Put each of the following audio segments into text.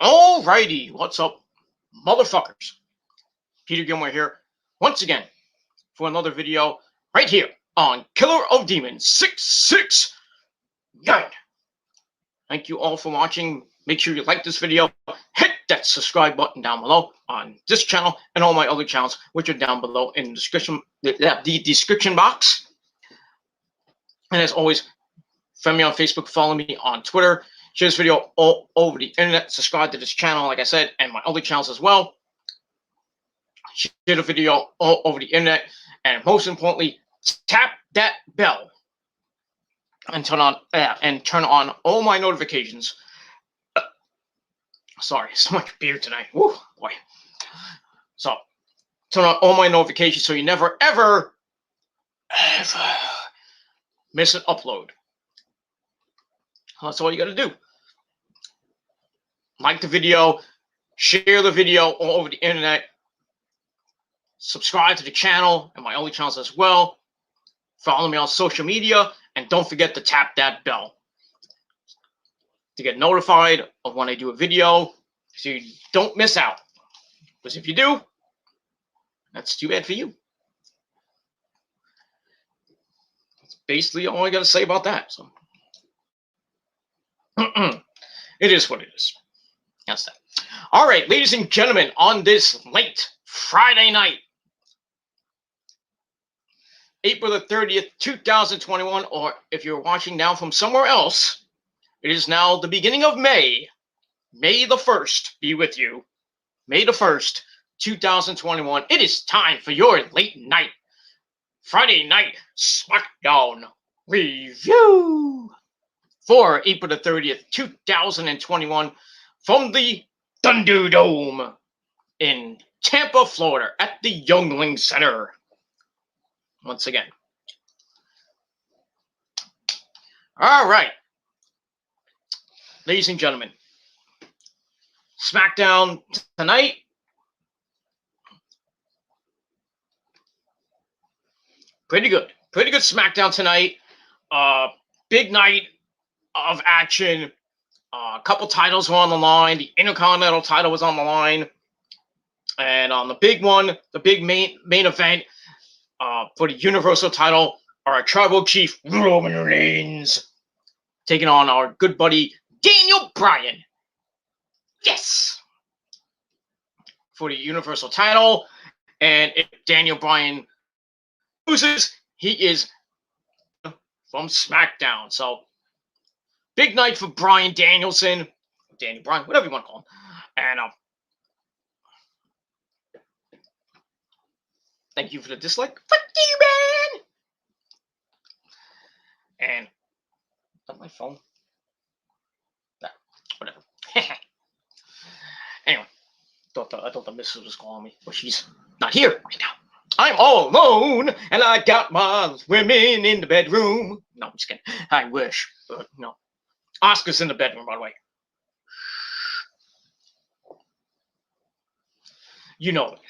Alrighty, what's up, motherfuckers? Peter Gilmore here, once again, for another video, right here on Killer of Demons 669. Thank you all for watching. Make sure you like this video, hit that subscribe button down below on this channel and all my other channels, which are down below in the description box. And as always, friend me on Facebook, follow me on Twitter. Share this video all over the internet. Subscribe to this channel, like I said, and my other channels as well. Share the video all over the internet. And most importantly, tap that bell and turn on all my notifications. Sorry, so much beer tonight. Woo, boy. So turn on all my notifications so you never, ever miss an upload. That's all you got to do. Like the video, share the video all over the internet, subscribe to the channel and my other channels as well. Follow me on social media, and don't forget to tap that bell to get notified of when I do a video so you don't miss out. Because if you do, that's too bad for you. That's basically all I got to say about that. So. It is what it is. That's that. All right, ladies and gentlemen, on this late Friday night, April the 30th, 2021, or if you're watching now from somewhere else, it is now the beginning of May. May the 1st be with you. May the 1st, 2021. It is time for your late night, Friday night Smackdown review for April the 30th, 2021, from the Thunderdome in Tampa, Florida, at the Youngling Center. Once again. All right. Ladies and gentlemen, Smackdown tonight. Pretty good. Pretty good Smackdown tonight. Big night of action. A couple titles were on the line. The Intercontinental title was on the line. And on the big one, the big main event for the Universal title, our Tribal Chief Roman Reigns taking on our good buddy Daniel Bryan. Yes! For the Universal title. And if Daniel Bryan loses, he is from SmackDown. So, big night for Bryan Danielson, Daniel Bryan, whatever you want to call him. And thank you for the dislike. Fuck you, man. And on my phone. Nah, whatever. Anyway, I thought the missus was calling me, but she's not here right now. I'm all alone, and I got my women in the bedroom. No, I'm just kidding. I wish, but no. Oscar's in the bedroom, by the way. You know it.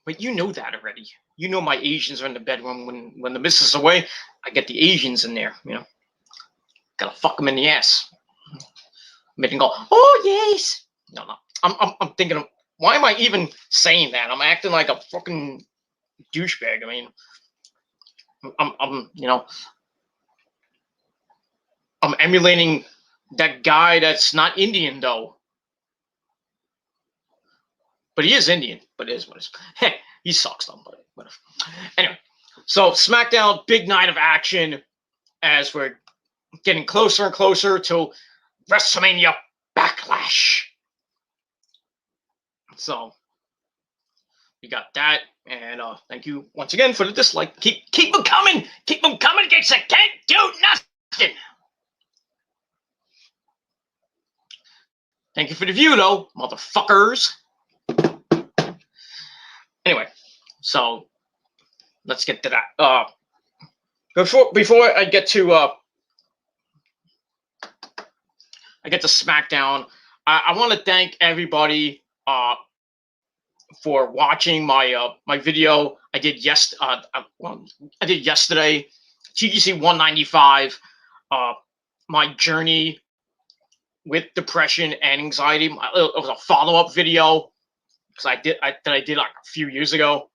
But you know that already. You know my Asians are in the bedroom. When the missus is away, I get the Asians in there, you know. Gotta fuck them in the ass. Make them go, oh, yes. No. I'm thinking of, why am I even saying that? I'm acting like a fucking douchebag. I mean, I'm you know, I'm emulating that guy that's not Indian, though. But he is Indian. But it is what it is. Hey, he sucks, though. But whatever. Anyway, so SmackDown, big night of action as we're getting closer and closer to WrestleMania Backlash. So we got that. And thank you once again for the dislike. Keep them coming. Keep them coming against I can't do nothing. Thank you for the view, though, motherfuckers. Anyway, so let's get to that. Before I get to SmackDown, I want to thank everybody for watching my my video I did yesterday, TGC 195. My journey with depression and anxiety. It was a follow-up video because I did like a few years ago.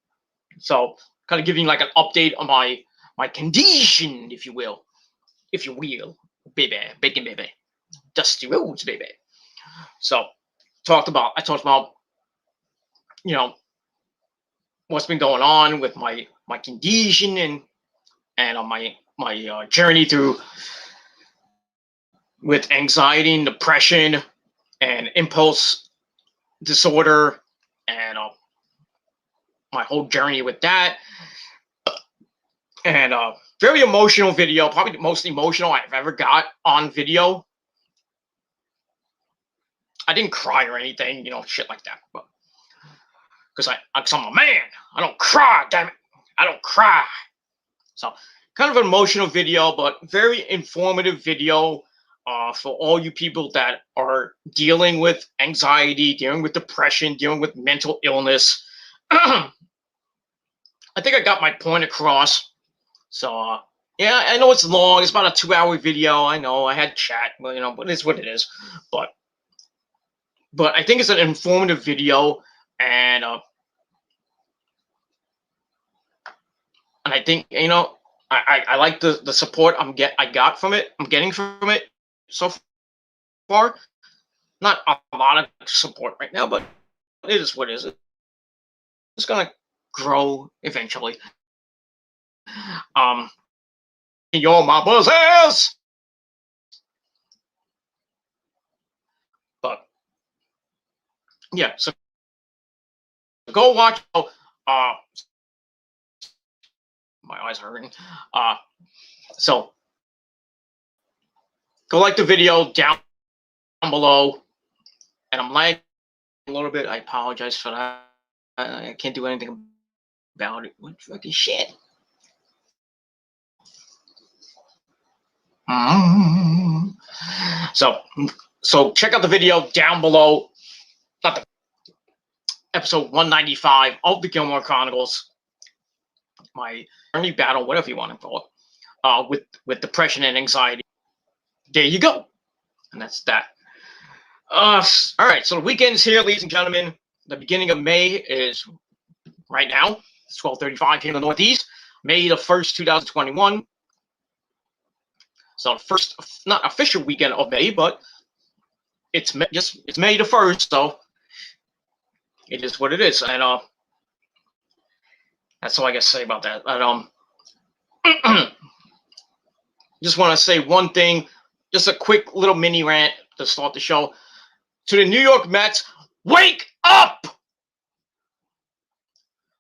So kind of giving like an update on my condition, if you will, baby, bacon baby, Dusty Rhodes, baby. So I talked about what's been going on with my condition and on my journey through with anxiety and depression and impulse disorder and my whole journey with that. And very emotional video, probably the most emotional I've ever got on video. I didn't cry or anything, shit like that, but because I'm a man, I don't cry, damn it, I don't cry. So kind of an emotional video, but very informative video for all you people that are dealing with anxiety, dealing with depression, dealing with mental illness. I think I got my point across. So yeah, I know it's long. It's about a 2-hour video. I know I had chat, but but it's what it is. But I think it's an informative video, and I think I like the support I got from it. I'm getting from it so far. Not a lot of support right now, but it is what it is. It's gonna grow eventually. Yo, my buzzers. But yeah, so go watch. My eyes are hurting. So go like the video down below. And I'm lagging a little bit. I apologize for that. I can't do anything about it. What fucking shit? So check out the video down below. Not the episode 195 of the Gilmore Chronicles. My journey battle, whatever you want to call it, with depression and anxiety. There you go. And that's that. All right, so the weekend's here, ladies and gentlemen. The beginning of May is right now. It's 12:35 here in the Northeast. May the 1st, 2021. So the first, not official weekend of May, but it's May the 1st, so it is what it is. And that's all I got to say about that. But just want to say one thing, just a quick little mini rant to start the show. To the New York Mets, wake up!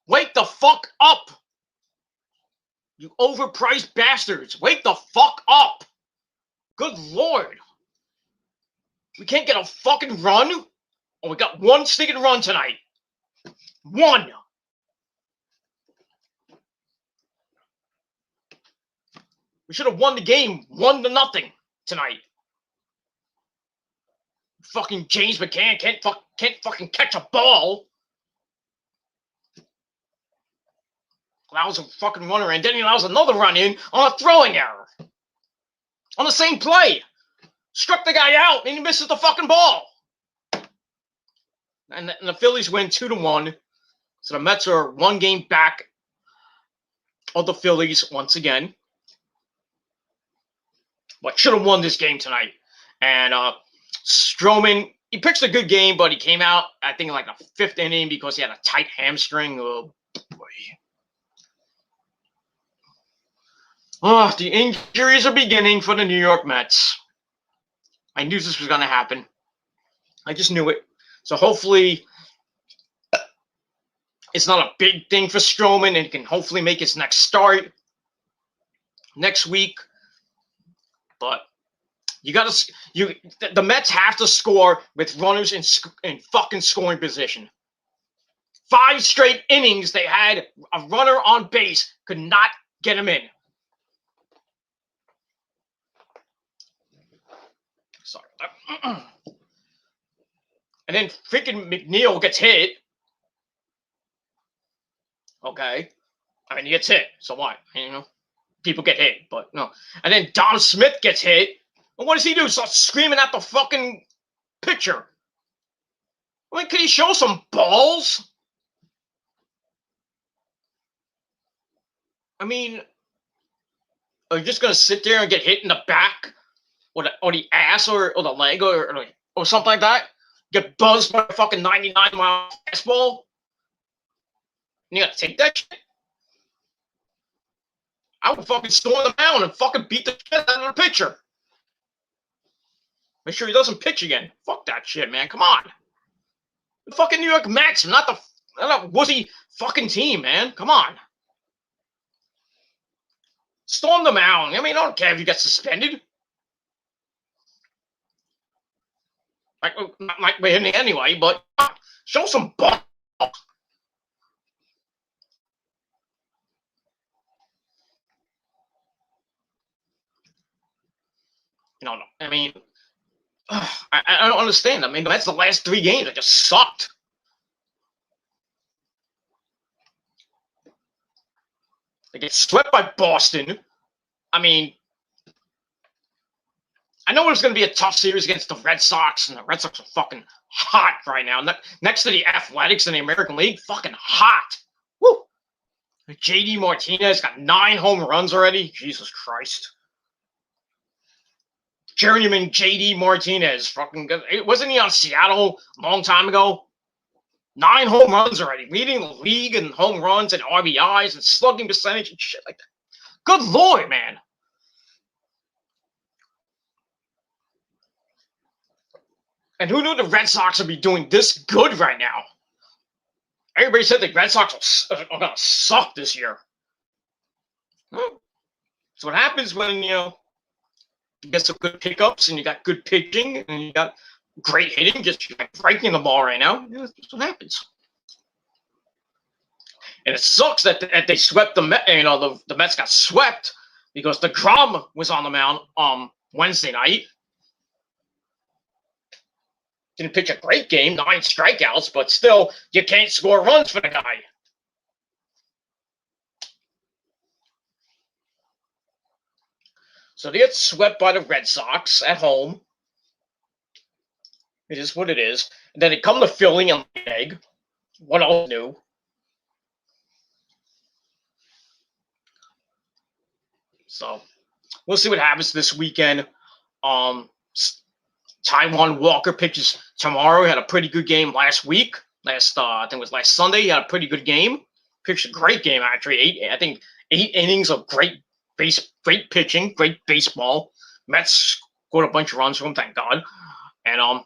Wake the fuck up! You overpriced bastards, wake the fuck up! Good Lord. We can't get a fucking run? Oh, we got one stinking run tonight. One! We should have won the game 1-0 tonight. Fucking James McCann can't fucking catch a ball. Allows a fucking runner in, then he allows another run in on a throwing error. On the same play. Struck the guy out and he misses the fucking ball. And the Phillies win 2-1. So the Mets are one game back of the Phillies once again. But should have won this game tonight. And Stroman, he pitched a good game, but he came out, I think, in like the 5th inning because he had a tight hamstring. Oh, boy. Oh, the injuries are beginning for the New York Mets. I knew this was going to happen. I just knew it. So hopefully it's not a big thing for Stroman and he can hopefully make his next start next week. But the Mets have to score with runners in fucking scoring position. 5 straight innings they had a runner on base, could not get him in. Sorry. And then freaking McNeil gets hit. Okay. I mean, he gets hit. So what? People get hit, but no. And then Dom Smith gets hit. And what does he do? Start screaming at the fucking picture. I mean, can he show some balls? I mean, are you just gonna sit there and get hit in the back, or the ass, or the leg, or something like that? Get buzzed by a fucking 99-mile fastball? And you gotta take that shit? I would fucking storm the mound and fucking beat the shit out of the pitcher. Make sure he doesn't pitch again. Fuck that shit, man. Come on. The fucking New York Mets, not a wussy fucking team, man. Come on. Storm the mound. I mean, I don't care if you get suspended. Like we're hitting anyway, but show some balls. No. I mean, I don't understand. I mean, that's the last 3 games. It just sucked. They get swept by Boston. I mean, I know it's going to be a tough series against the Red Sox, and the Red Sox are fucking hot right now. Next to the Athletics in the American League, fucking hot. Woo! JD Martinez got 9 home runs already. Jesus Christ. Journeyman JD Martinez, fucking good. Wasn't he on Seattle a long time ago? 9 home runs already, leading the league in home runs and RBIs and slugging percentage and shit like that. Good Lord, man. And who knew the Red Sox would be doing this good right now? Everybody said the Red Sox are going to suck this year. So what happens when, you get some good pickups and you got good pitching and you got great hitting, just breaking the ball right now. That's what happens. And it sucks that they swept the Mets. The Mets got swept because DeGrom was on the mound Wednesday night. Didn't pitch a great game, 9 strikeouts, but still, you can't score runs for the guy. So they get swept by the Red Sox at home. It is what it is. And then they come to Philly and egg. What else new? So we'll see what happens this weekend. Taijuan Walker pitches tomorrow. He had a pretty good game last week. I think it was last Sunday. He had a pretty good game. Pitched a great game, actually. 8 innings of great pitching, great baseball. Mets scored a bunch of runs for him, thank God. And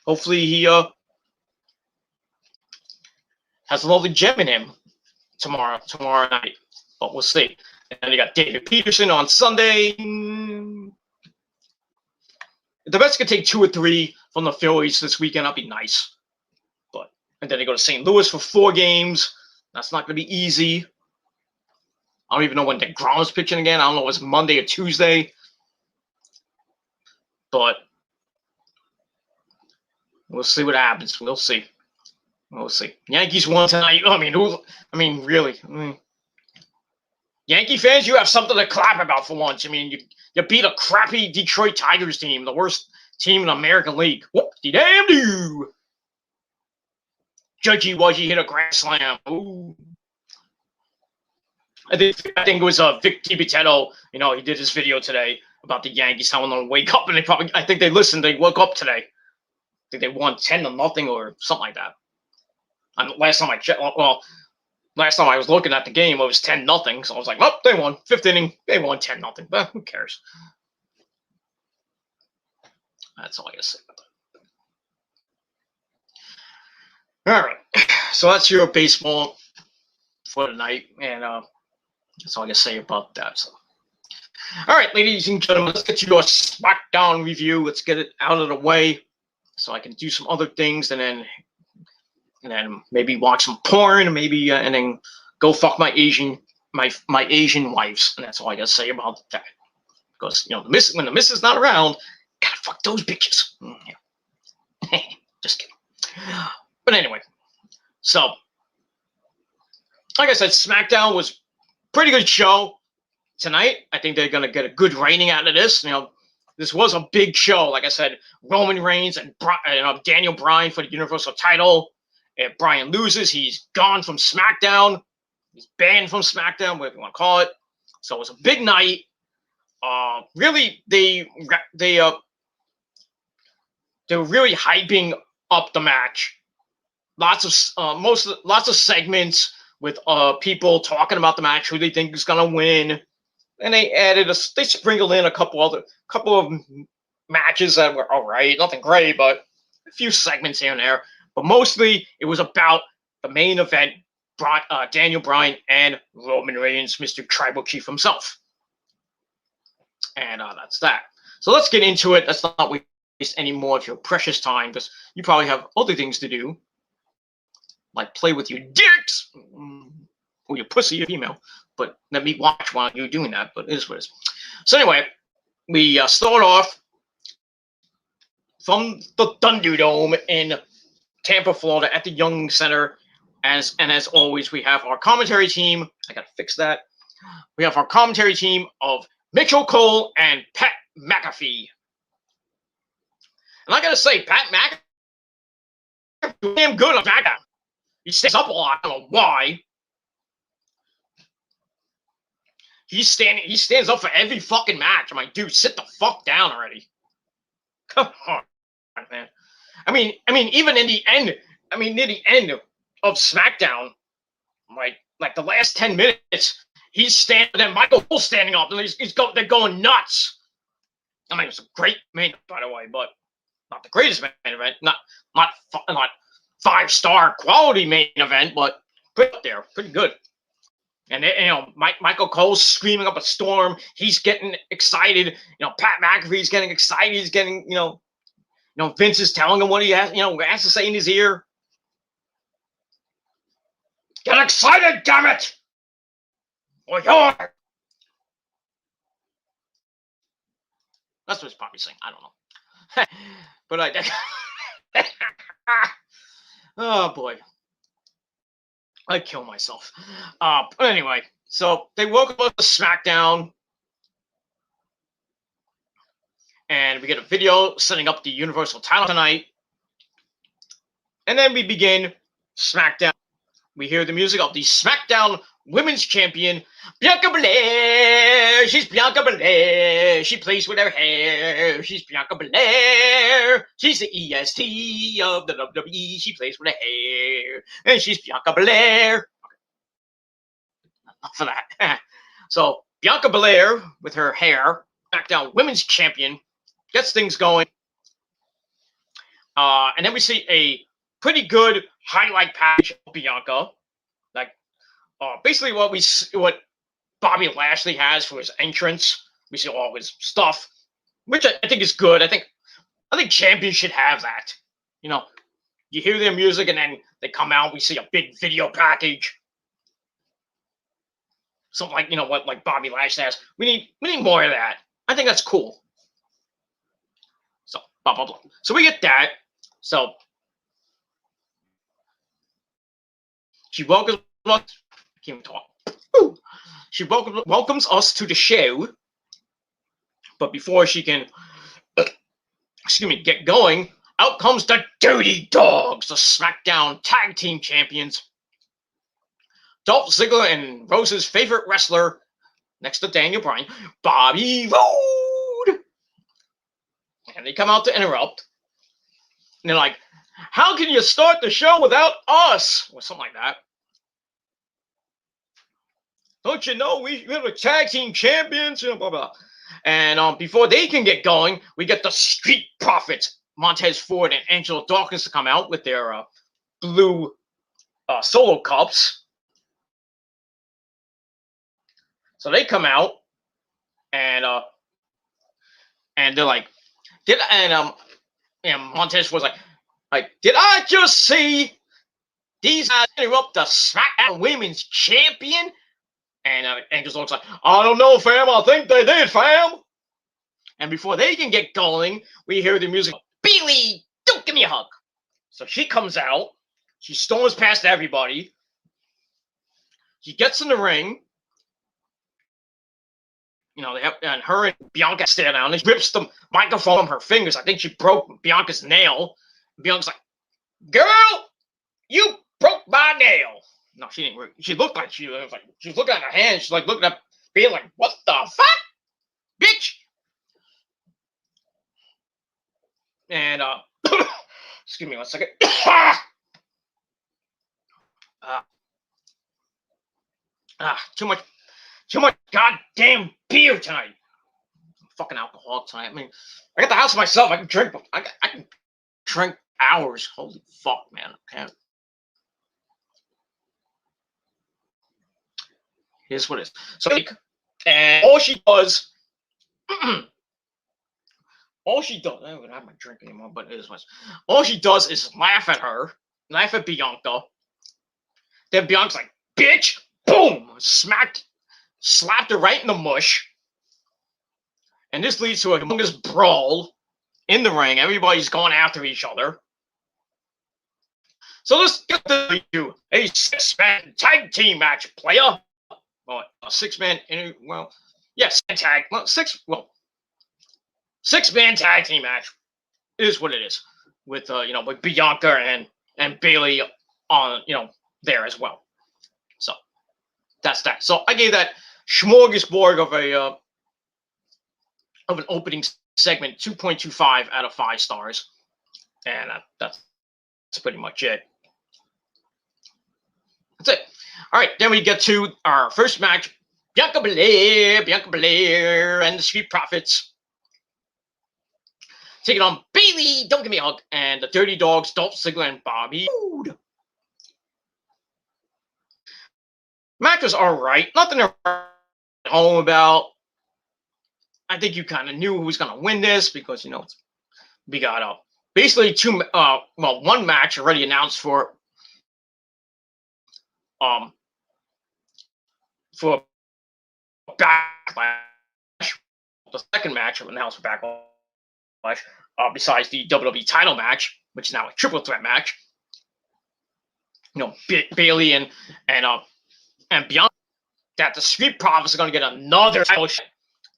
hopefully he has a lovely gem in him tomorrow night. But we'll see. And you got David Peterson on Sunday. The Mets could take 2 or 3 from the Phillies this weekend. That'd be nice. And then they go to St. Louis for 4 games. That's not going to be easy. I don't even know when DeGrom's pitching again. I don't know if it's Monday or Tuesday. But we'll see what happens. We'll see. Yankees won tonight. Really? Yankee fans, you have something to clap about for once. You beat a crappy Detroit Tigers team, the worst team in the American League. Whoop-de-damn-do! Judgy Wudgy hit a grand slam. Ooh. I think it was Vic DiBitetto. He did his video today about the Yankees telling them to wake up, and I think they listened. They woke up today. I think they won 10-0 or something like that. Last time I checked, last time I was looking at the game, it was 10-0. So I was like, they won. 5th inning, they won 10-0. But who cares? That's all I gotta say about that. All right, so that's your baseball for tonight, and that's all I can say about that. So, all right, ladies and gentlemen, let's get to your Smackdown review. Let's get it out of the way, so I can do some other things, and then maybe watch some porn, and then go fuck my Asian wives, and that's all I gotta say about that. Because when the miss is not around, gotta fuck those bitches. Yeah. Just kidding. But anyway, so like I said, Smackdown was a pretty good show tonight. I think they're going to get a good rating out of this. this was a big show. Like I said, Roman Reigns and Daniel Bryan for the Universal title. If Bryan loses, he's gone from SmackDown. He's banned from SmackDown, whatever you want to call it. So it was a big night. Really, they were really hyping up the match. Lots of segments with people talking about the match, who they think is gonna win, and they sprinkled in a couple of matches that were all right, nothing great, but a few segments here and there. But mostly, it was about the main event: Daniel Bryan and Roman Reigns, Mr. Tribal Chief himself. And that's that. So let's get into it. Let's not waste any more of your precious time, because you probably have other things to do, like play with your dicks or your pussy, your female. But let me watch while you're doing that. But it is what it is. So anyway, we start off from the Thunderdome in Tampa, Florida, at the Young Center. And as always, we have our commentary team. I gotta fix that. We have our commentary team of Mitchell Cole and Pat McAfee. And I gotta say, Pat McAfee damn good on SmackDown. He stands up a lot. I don't know why. He stands up for every fucking match. I'm like, dude, sit the fuck down already. Come on, man. I mean, even in the end, near the end of SmackDown, like the last 10 minutes, he's standing, then Michael Cole's standing up, and they're going nuts. I mean, it's a great main event, by the way, but not the greatest main event, not 5-star quality main event, but pretty up there, pretty good. And Michael Cole's screaming up a storm. He's getting excited. Pat McAfee's getting excited. He's getting, Vince is telling him what he has to say in his ear. Get excited, damn it! Or you're. That's what he's probably saying. I don't know. But oh boy. I'd kill myself. But anyway, so they welcome us to SmackDown. And we get a video setting up the Universal title tonight. And then we begin SmackDown. We hear the music of the SmackDown Women's Champion, Bianca Belair. She's Bianca Belair. She plays with her hair. She's Bianca Belair. She's the EST of the WWE. She plays with her hair. And she's Bianca Belair. Okay. Enough of that. So, Bianca Belair, with her hair, SmackDown Women's Champion, gets things going. And then we see a pretty good highlight package of Bianca. Like, basically what Bobby Lashley has for his entrance. We see all his stuff, which I think is good. I think champions should have that. You hear their music and then they come out. We see a big video package, something like like Bobby Lashley has. We need more of that. I think that's cool. So blah blah blah. So we get that. So she welcomes us. I can't even talk. She welcomes us to the show. But before she can, get going, out comes the Dirty Dogs, the SmackDown Tag Team Champions. Dolph Ziggler and Rose's favorite wrestler, next to Daniel Bryan, Bobby Roode. And they come out to interrupt. And they're like, how can you start the show without us? Or something like that. Don't you know we have a tag team champions? Blah, blah. And before they can get going, we get the Street Profits, Montez Ford and Angelo Dawkins, to come out with their blue solo cups. So they come out, and they're like, Montez was like, did I just see these guys interrupt the SmackDown Women's Champion? And Angels looks like, I don't know, fam. I think they did, fam. And before they can get going, we hear the music. Bayley, don't give me a hug. So she comes out. She storms past everybody. She gets in the ring. you know, they have, and her and Bianca stand down. And she rips the microphone from her fingers. I think she broke Bianca's nail. Bianca's like, "Girl, you broke my nail." No, she didn't. She looked like she was like, she was looking at her hand. She's like looking at, being like, "What the fuck, bitch?" And excuse me one second. Too much goddamn beer tonight. I'm fucking alcoholic tonight. I mean, I got the house to myself. I can drink. I can drink hours. Holy fuck, man. I can't. Here's what it is. So, and all she does, all she does, I don't have my drink anymore, but it is much. All she does is laugh at her, laugh at Bianca. Then Bianca's like, "Bitch," boom, slapped her right in the mush. And this leads to a humongous brawl in the ring. Everybody's going after each other. So let's get to a 6-man tag team match, player. Well, a 6-man, well, yes, tag, well, 6-man tag team match is what it is. With you know, with Bianca and Bayley on, you know, there as well. So that's that. So I gave that smorgasbord of an opening segment 2.25 out of 5 stars, and that's pretty much it. That's it. All right, then we get to our first match: Bianca Belair, and the Street Profits taking on Bayley, Don't Give Me a Hug, and the Dirty Dogs, Dolph Ziggler and Bobby Roode. Match was all right. Nothing to write home about. I think you kind of knew who was going to win this because, you know, we got basically one match already announced for Backlash. The second match announced for Backlash, besides the WWE title match, which is now a triple threat match. You know, Bayley and Bianca, that the Street Profits are going to get another title shot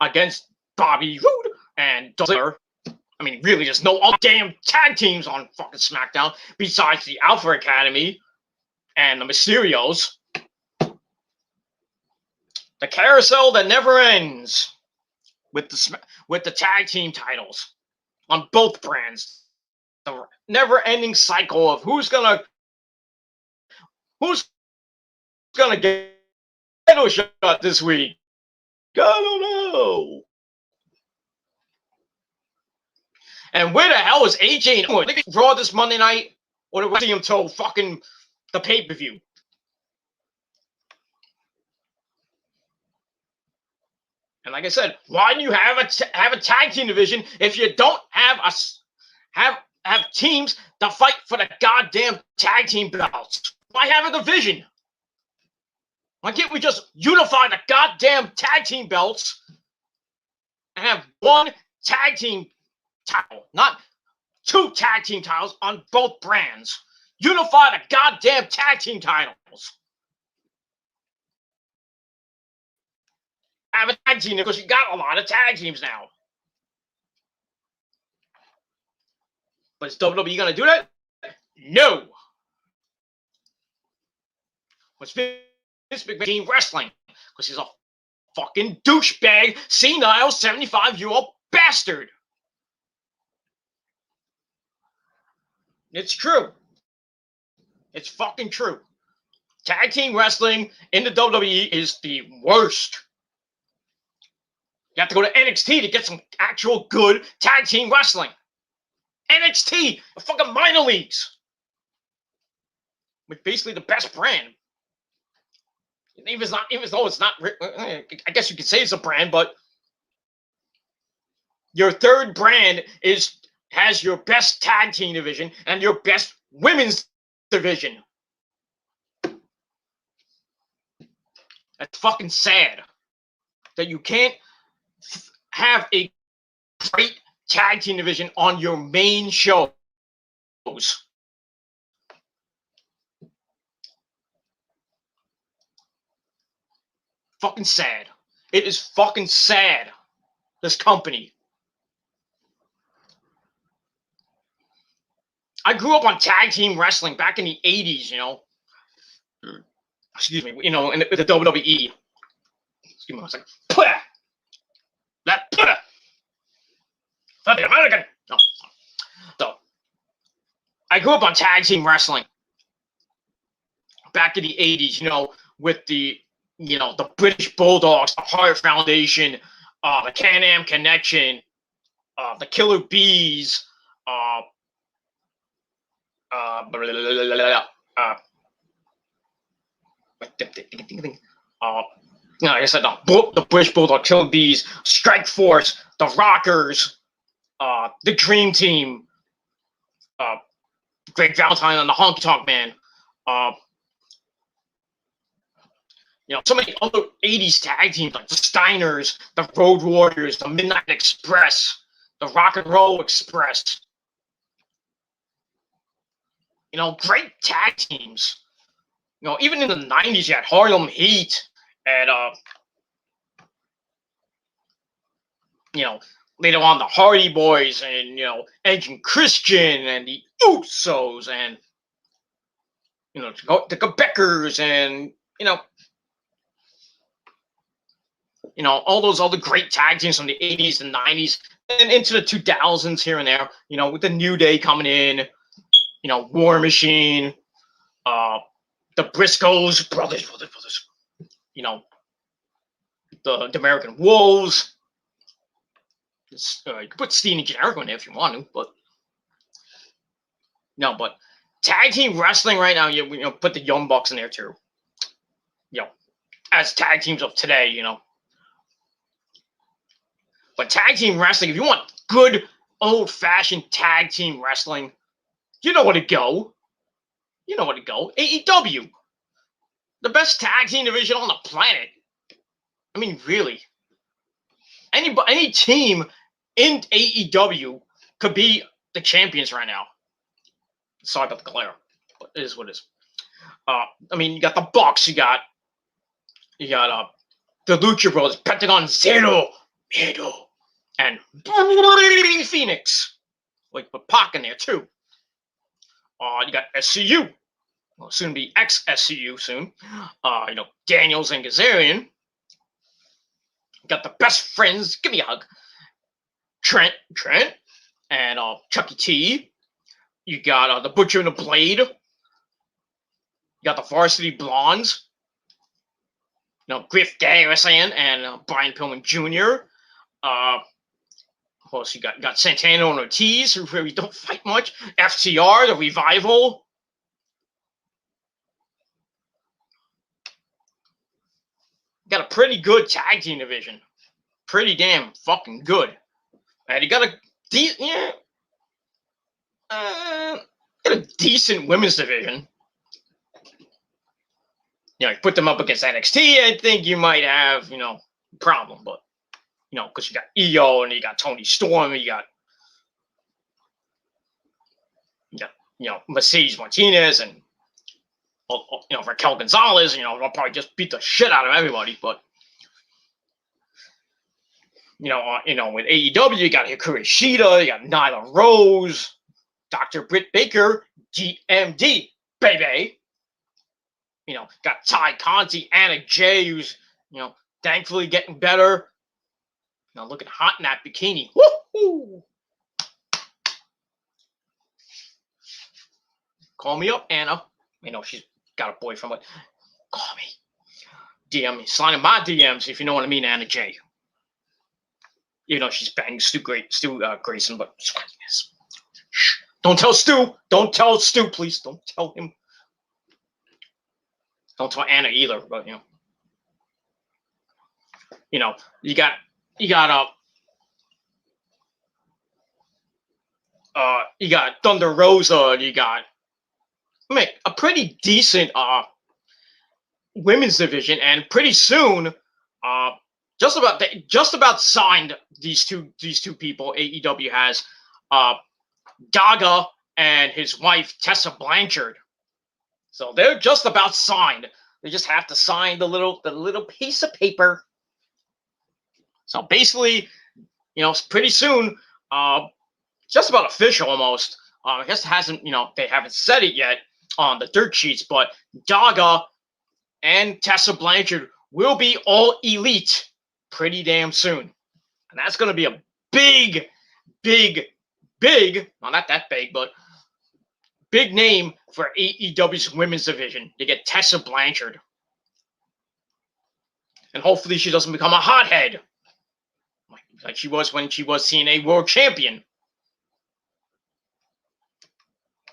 against Bobby Roode and Ziggler. I mean, really, there's no other damn tag teams on fucking SmackDown besides the Alpha Academy and the Mysterios. The carousel that never ends with the tag team titles on both brands. The never-ending cycle of who's gonna get a title shot this week. I don't know. And where the hell is AJ and Owen? They could draw this Monday night, or did we see him till fucking the pay-per-view? And like I said, why do you have a tag team division if you don't have teams to fight for the goddamn tag team belts? Why have a division? Why can't we just unify the goddamn tag team belts and have one tag team title, not 2 tag team titles on both brands? Unify the goddamn tag team titles. Have a tag team because you got a lot of tag teams now. But is WWE going to do that? No. What's Vince McMahon wrestling? Because he's a fucking douchebag, senile, 75-year-old bastard. It's true. It's fucking true. Tag team wrestling in the WWE is the worst. You have to go to NXT to get some actual good tag team wrestling. NXT, the fucking minor leagues. With basically the best brand. Even though it's not, I guess you could say it's a brand, but your third brand has your best tag team division and your best women's division. That's fucking sad that you can't have a great tag team division on your main shows. Fucking sad. It is fucking sad. This company. I grew up on tag team wrestling back in the 80s, you know. Excuse me, you know, in the WWE. Excuse me, I was like, Puh! That puh! For the American. No. So, I grew up on tag team wrestling back in the 80s, you know, with the, you know, the British Bulldogs, the Hart Foundation, the Can-Am Connection, the Killer Bees, like I said, the British Bulldog, Killer Bees, Strike Force, the Rockers, the Dream Team, Greg Valentine and the Honky Tonk Man, you know, so many other 80s tag teams like the Steiners, the Road Warriors, the Midnight Express, the Rock and Roll Express. You know, great tag teams. You know, even in the 90s, you had Harlem Heat and, you know, later on the Hardy Boys and, you know, Edge and Christian and the Usos and, you know, the Quebecers and, you know, all those other great tag teams from the 80s and 90s and into the 2000s here and there, you know, with the New Day coming in, you know, War Machine, the Briscoes, brothers, you know, the American Wolves. You can put Steen and Jericho in there if you want to, but no, but tag team wrestling right now, you know, put the Young Bucks in there too. You know, as tag teams of today, you know. But tag team wrestling, if you want good old-fashioned tag team wrestling, you know where to go. You know where to go. AEW. The best tag team division on the planet. I mean, really. Any team in AEW could be the champions right now. Sorry about the glare, but it is what it is. I mean, you got the Bucks. You got the Lucha Bros, Pentagon Zero, Miedo, and Phoenix. Like, put Pac in there too. You got SCU. Well, soon be ex-SCU soon. You know, Daniels and Kazarian. You got the Best Friends. Give me a hug. Trent, and Chucky T. You got the Butcher and the Blade. You got the Varsity Blondes. You know, Griff Garrison and Brian Pillman Jr. Of course, you got Santana and Ortiz, who really don't fight much. FTR, the Revival. Got a pretty good tag team division. Pretty damn fucking good. And you got a decent women's division. You know, you put them up against NXT, I think you might have, you know, a problem. But, you know, because you got EO and you got Tony Storm, you got, you know, Mercedes Martinez and, you know, Raquel Gonzalez, you know, they'll probably just beat the shit out of everybody. But, you know, with AEW, you got Hikaru Shida, you got Nyla Rose, Dr. Britt Baker, GMD, baby. You know, got Ty Conti, Anna Jay, who's, you know, thankfully getting better. You know, looking hot in that bikini. Woohoo! Call me up, Anna. You know, she's got a boyfriend, but call me. DM me. Slide in my DMs if you know what I mean, Anna Jay. You know, she's banging Stu Grayson, but shh. Don't tell Stu. Don't tell Stu, please. Don't tell him. Don't tell Anna either, but you know, you got Thunder Rosa, you got a pretty decent women's division, and pretty soon, just about signed these two people. AEW has Gaga and his wife Tessa Blanchard. So they're just about signed. They just have to sign the little piece of paper. So basically, pretty soon, just about official almost. I guess it hasn't, they haven't said it yet on the dirt sheets, but Daga and Tessa Blanchard will be all elite pretty damn soon. And that's going to be a big, well, not that big, but big name for AEW's women's division to get Tessa Blanchard. And hopefully she doesn't become a hothead like she was when she was TNA World Champion.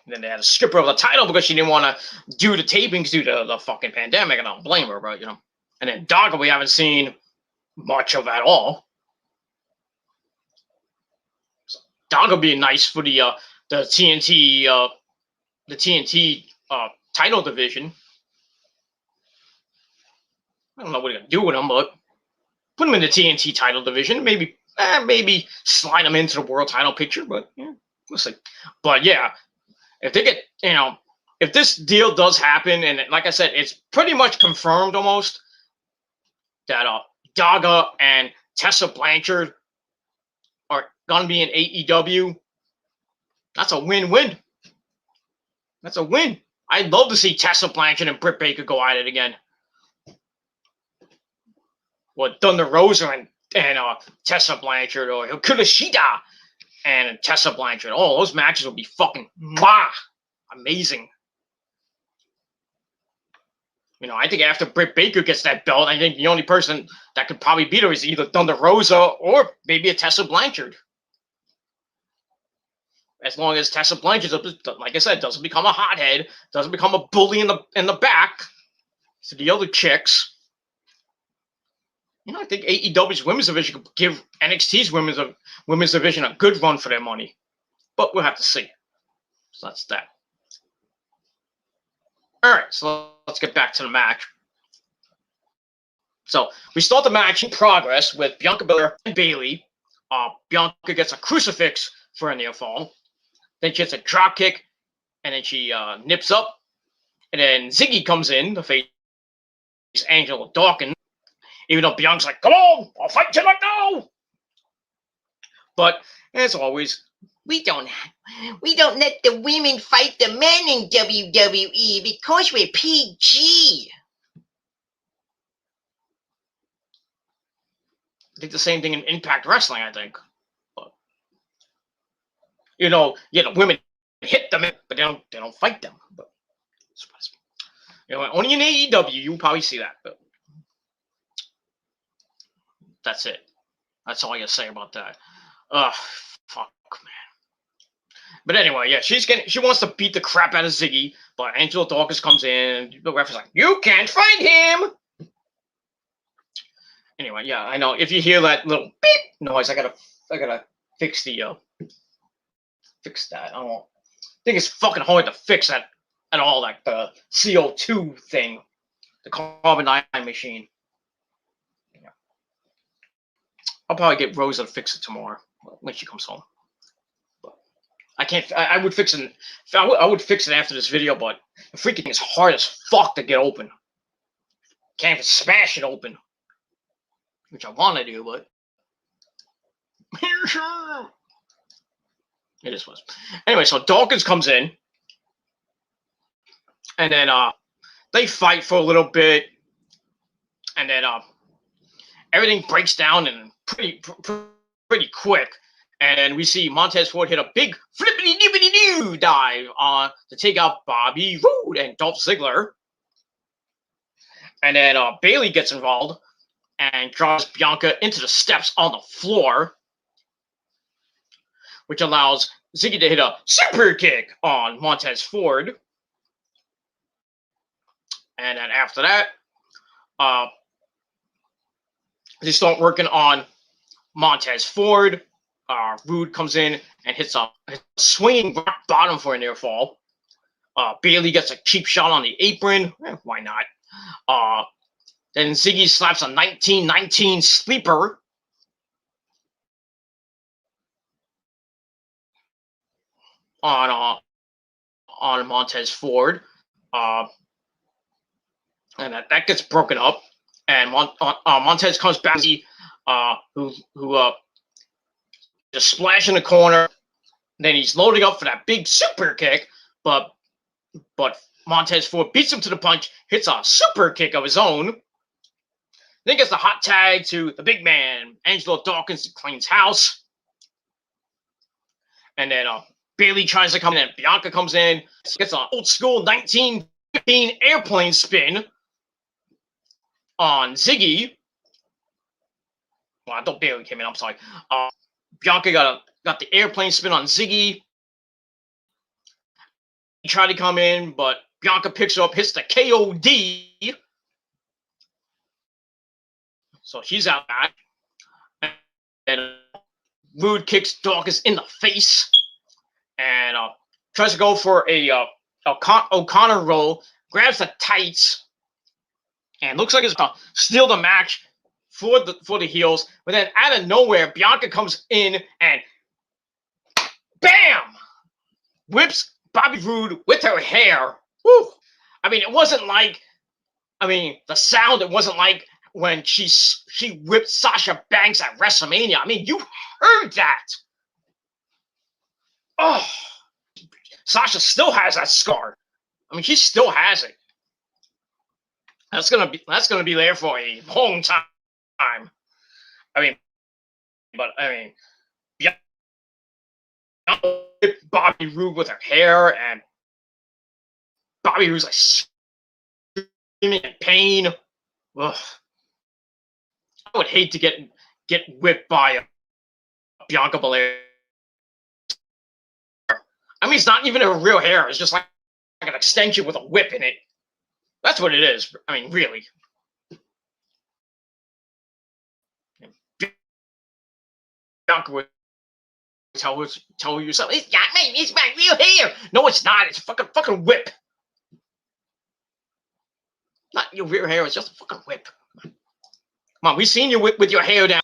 And then they had to skip her of the title because she didn't want to do the tapings due to the fucking pandemic, and I don't blame her, but, And then Daga we haven't seen much of at all. So Daga being nice for the TNT title division. I don't know what they're gonna do with him, but put him in the TNT title division. Maybe slide him into the world title picture, but yeah, we'll see. But yeah, if they get, if this deal does happen, and like I said, it's pretty much confirmed almost that Daga and Tessa Blanchard are gonna be in AEW. That's a win-win. That's a win. I'd love to see Tessa Blanchard and Britt Baker go at it again. Or Thunder Rosa and Tessa Blanchard, or Kurashida and Tessa Blanchard. Oh, those matches would be fucking amazing. I think after Britt Baker gets that belt, I think the only person that could probably beat her is either Thunder Rosa or maybe a Tessa Blanchard. As long as Tessa Blanchard, like I said, doesn't become a hothead, doesn't become a bully in the back to the other chicks. I think AEW's women's division could give NXT's women's division a good run for their money. But we'll have to see. So that's that. All right, so let's get back to the match. So we start the match in progress with Bianca Belair and Bayley. Bianca gets a crucifix for a near fall. Then she gets a drop kick, and then she nips up. And then Ziggy comes in to face Angela Dawkins. Even though Bianca's like, come on, I'll fight you like now. But as always, we don't let the women fight the men in WWE because we're PG. I think the same thing in Impact Wrestling, I think. But, the women hit them, but they don't fight them. But only in AEW you'll probably see that. But that's it. That's all I gotta say about that. Fuck, man. But anyway, yeah, she wants to beat the crap out of Ziggy, but Angela Dawkins comes in. The ref is like, "You can't fight him." Anyway, yeah, I know. If you hear that little beep noise, I gotta fix that. I don't think it's fucking hard to fix that at all, like the CO2 thing, the carbon dioxide machine. I'll probably get Rosa to fix it tomorrow when she comes home. But I can't. I would fix it. I would fix it after this video, but the freaking thing is hard as fuck to get open. Can't even smash it open, which I want to do, but it just was. Anyway, so Dawkins comes in, and then they fight for a little bit, and then everything breaks down and pretty quick, and we see Montez Ford hit a big flippity-dippity-doo dive to take out Bobby Roode and Dolph Ziggler, and then Bayley gets involved and draws Bianca into the steps on the floor, which allows Ziggy to hit a super kick on Montez Ford, and then after that, they start working on Montez Ford. Roode comes in and hits a swinging rock bottom for a near fall. Bayley gets a cheap shot on the apron. Why not? Then Ziggy slaps a 1919 sleeper. On Montez Ford. And that gets broken up. And Montez comes back. who just splash in the corner. Then he's loading up for that big super kick, but Montez Ford beats him to the punch, hits a super kick of his own. Then gets the hot tag to the big man, Angelo Dawkins, cleans house. And then Bayley tries to come in, and Bianca comes in, gets an old school 1915 airplane spin on Ziggy. Well, I thought Bayley came in, I'm sorry. Bianca got the airplane spin on Ziggy. He tried to come in, but Bianca picks her up, hits the KOD. So she's out back. And Rude kicks Dawkins in the face. And tries to go for a O'Connor roll. Grabs the tights. And looks like it's going to steal the match for the heels. But then out of nowhere, Bianca comes in and BAM! Whips Bobby Roode with her hair. Woo! I mean, it wasn't like, the sound, it wasn't like when she whipped Sasha Banks at WrestleMania. I mean, you heard that. Oh, Sasha still has that scar. I mean, she still has it. That's gonna be there for a long time. Bobby Roode with her hair, and Bobby Roode's like screaming in pain. Ugh. I would hate to get whipped by Bianca Belair. I mean, it's not even her real hair. It's just like an extension with a whip in it. That's what it is. I mean, really. Bianca would tell yourself, it's my real hair. No, it's not. It's a fucking whip. Not your real hair. It's just a fucking whip. Come on, we seen you with your hair down.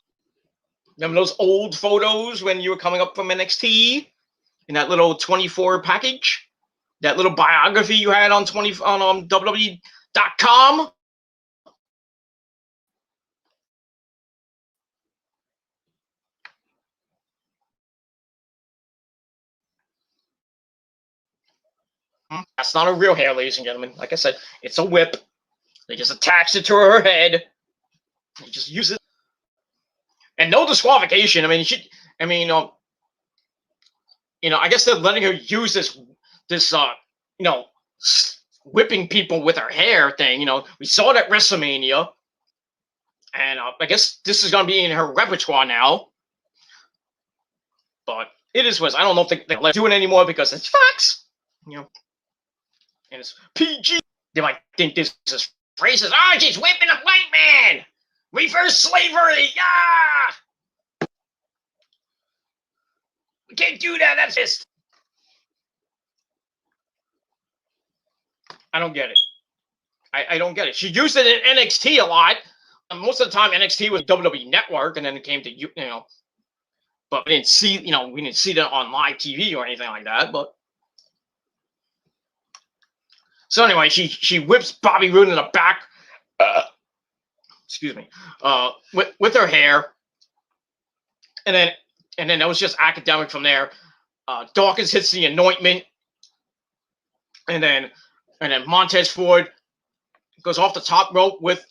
Remember those old photos when you were coming up from NXT in that little 24 package? That little biography you had on WWE.com? That's not a real hair, ladies and gentlemen. Like I said, it's a whip. They just attach it to her head. They just use it. And no disqualification. I mean, I guess they're letting her use this whipping people with her hair thing. We saw it at WrestleMania, and I guess this is going to be in her repertoire now. But it is what I don't know if they let her do it anymore because it's Fox, and it's PG. They might think this is racist. Oh, she's whipping a white man. Reverse slavery. Yeah. We can't do that. That's just. I don't get it. I don't get it. She used it in NXT a lot. Most of the time, NXT was WWE Network, and then it came to but we didn't see that on live TV or anything like that. But so anyway, she whips Bobby Roode in the back. Excuse me. With her hair, and then that was just academic from there. Dawkins hits the anointment, and then Montez Ford goes off the top rope with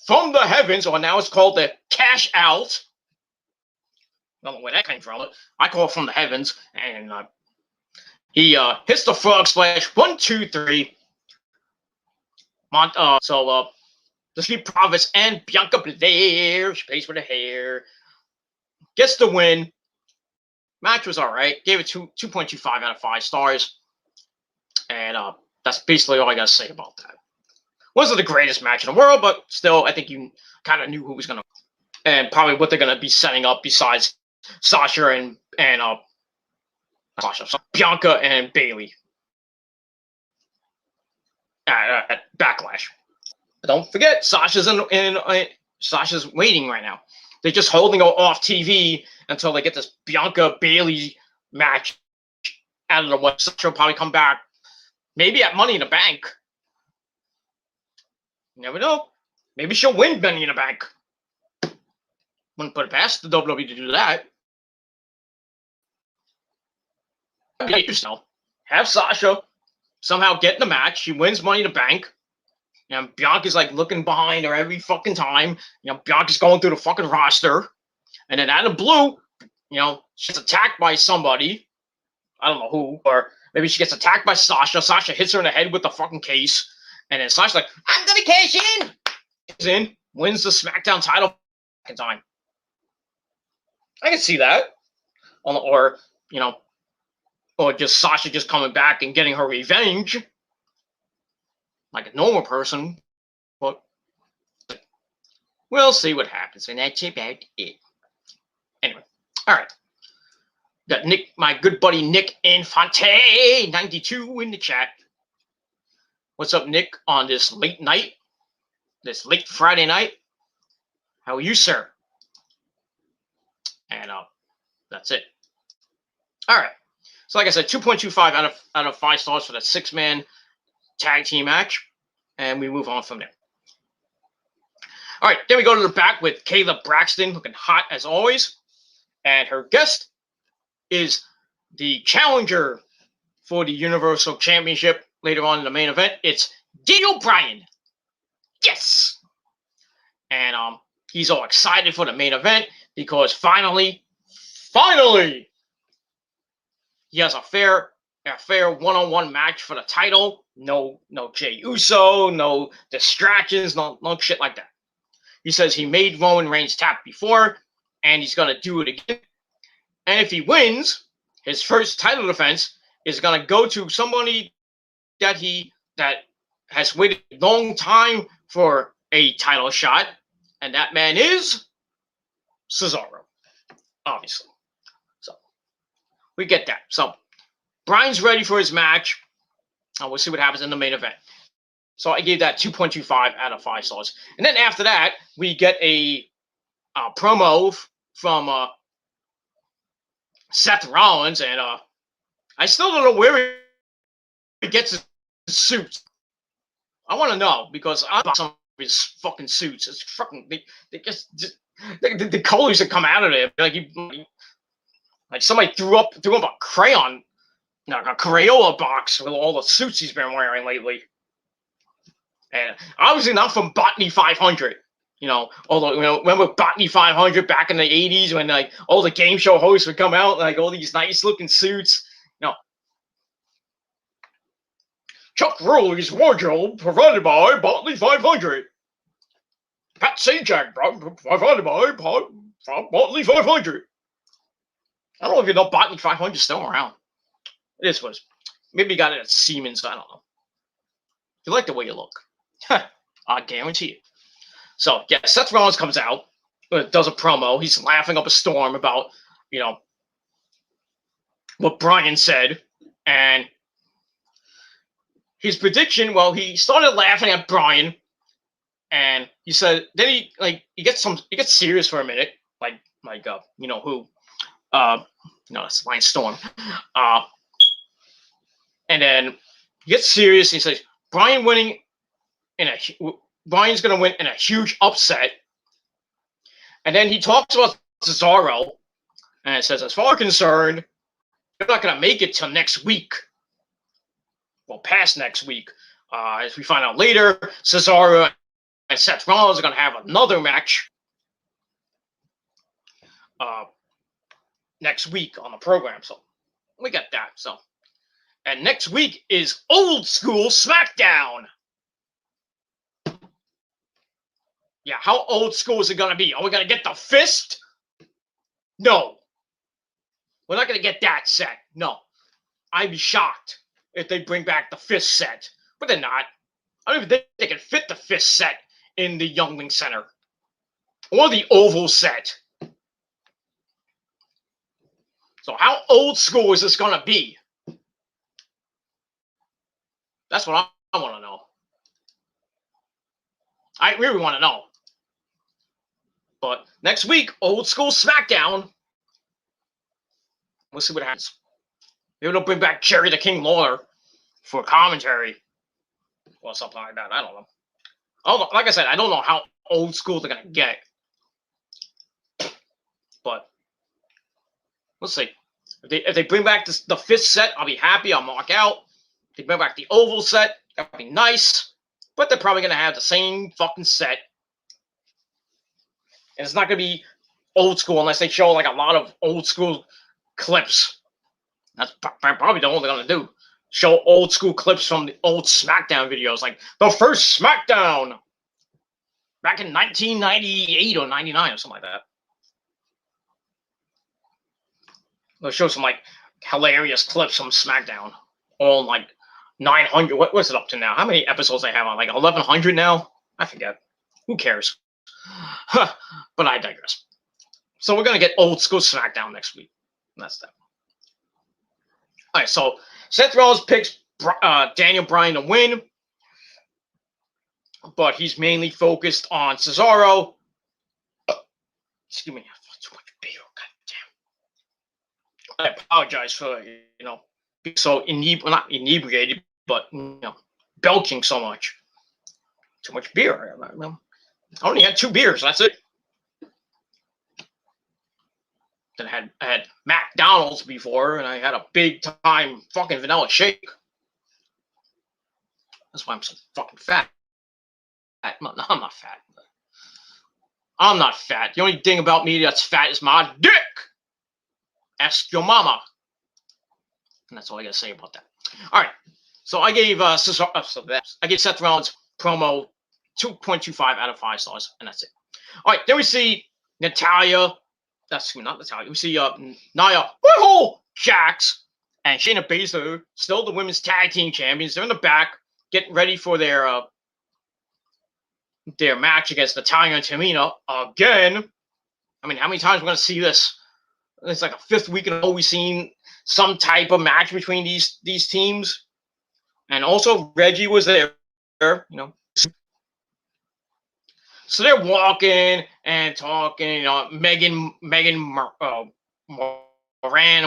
from the heavens, or now it's called the cash out. I don't know where that came from. I call it from the heavens, and he hits the frog splash. 1, 2, 3. So the Street Profits and Bianca Belair, she pays for the hair, gets the win. Match was all right. Gave it 2.25 out of 5 stars. And that's basically all I got to say about that. Wasn't the greatest match in the world, but still, I think you kind of knew who was going to, and probably what they're going to be setting up besides Sasha and Bianca and Bayley at Backlash. But don't forget, Sasha's Sasha's waiting right now. They're just holding her off TV until they get this Bianca Bayley match out of the way. Sasha will probably come back, maybe at Money in the Bank. You never know. Maybe she'll win Money in the Bank. Wouldn't put it past the WWE to do that. Yourself. Have Sasha somehow get in the match. She wins Money in the Bank. Bianca's like looking behind her every fucking time. Bianca's going through the fucking roster. And then out of blue, she's attacked by somebody. I don't know who. Or maybe she gets attacked by Sasha. Sasha hits her in the head with the fucking case. And then Sasha's like, I'm going to cash in. Cash in. Wins the SmackDown title second time. I can see that. Or just Sasha just coming back and getting her revenge. Like a normal person. But we'll see what happens. And that's about it. Anyway. All right. Got Nick, my good buddy Nick Infante, 92 in the chat. What's up, Nick, on this late night? This late Friday night? How are you, sir? And that's it. All right. So like I said, 2.25 out of 5 stars for that 6-man tag team match. And we move on from there. All right. Then we go to the back with Kayla Braxton, looking hot as always. And her guest is the challenger for the Universal Championship later on in the main event. It's Daniel Bryan. Yes. And he's all excited for the main event because finally, he has a fair one-on-one match for the title. No Jey Uso, no distractions, no shit like that. He says he made Roman Reigns tap before, and he's going to do it again. And if he wins, his first title defense is going to go to somebody that has waited a long time for a title shot, and that man is Cesaro, obviously. So we get that. So Bryan's ready for his match. We'll see what happens in the main event. So I gave that 2.25 out of 5 stars. And then after that, we get a promo from Seth Rollins, and I still don't know where he gets his suits. I want to know because I bought some of his fucking suits. It's fucking the colors that come out of there, like somebody threw up a crayon, like a Crayola box with all the suits he's been wearing lately. And obviously not from Botany 500. Although, remember Botany 500 back in the 80s when like all the game show hosts would come out, like all these nice looking suits. Chuck Rowley's wardrobe provided by Botany 500. Pat Sajak provided by Botany 500. I don't know if you know Botany 500 is still around. This was maybe you got it at Siemens. I don't know. You like the way you look. I guarantee it. So, yeah, Seth Rollins comes out, does a promo. He's laughing up a storm about, what Bryan said. And his prediction, well, he started laughing at Bryan. And he said, then he gets serious for a minute. That's Lion Storm. And then he gets serious. And he says, Bryan's going to win in a huge upset. And then he talks about Cesaro and says, as far as concerned, they're not going to make it till next week. Well, past next week. As we find out later, Cesaro and Seth Rollins are going to have another match next week on the program. So we got that. So, and next week is Old School Smackdown. Yeah, how old school is it going to be? Are we going to get the fist? No. We're not going to get that set. No. I'd be shocked if they bring back the fist set. But they're not. I don't even think they can fit the fist set in the Youngling Center. Or the oval set. So how old school is this going to be? That's what I want to know. I really want to know. But next week, Old School Smackdown. We'll see what happens. Maybe they'll bring back Jerry the King Lawler for commentary. Or something like that. I don't know. Like I said, I don't know how old school they're going to get. We'll see. If they bring back the fifth set, I'll be happy. I'll mark out. If they bring back the oval set, that'll be nice. But they're probably going to have the same fucking set. And it's not going to be old school unless they show like a lot of old school clips. That's probably the only they're going to do. Show old school clips from the old Smackdown videos. Like the first Smackdown back in 1998 or 99 or something like that. They'll show some like hilarious clips from Smackdown. All like 900. What's it up to now? How many episodes they have on? Like 1,100 now? I forget. Who cares? But I digress. So we're going to get old school Smackdown next week. And that's that. All right, so Seth Rollins picks Daniel Bryan to win. But he's mainly focused on Cesaro. Excuse me. Too much beer. God damn. I apologize for, being so not inebriated, but, belching so much. Too much beer. I only had 2 beers. That's it. Then I had McDonald's before, and I had a big time fucking vanilla shake. That's why I'm so fucking fat. No, I'm not fat. I'm not fat. The only thing about me that's fat is my dick. Ask your mama. And that's all I gotta say about that. All right. So I gave Seth Rollins promo 2.25 out of 5 stars, and that's it. All right. Then we see Natalya. That's not Natalya. We see Nia Jax and Shayna Baszler, still the women's tag team champions. They're in the back, getting ready for their match against Natalya and Tamina again. I mean, how many times we're gonna see this? It's like a 5th week in a row we've seen some type of match between these teams. And also Reggie was there, So they're walking and talking, Megan Moran,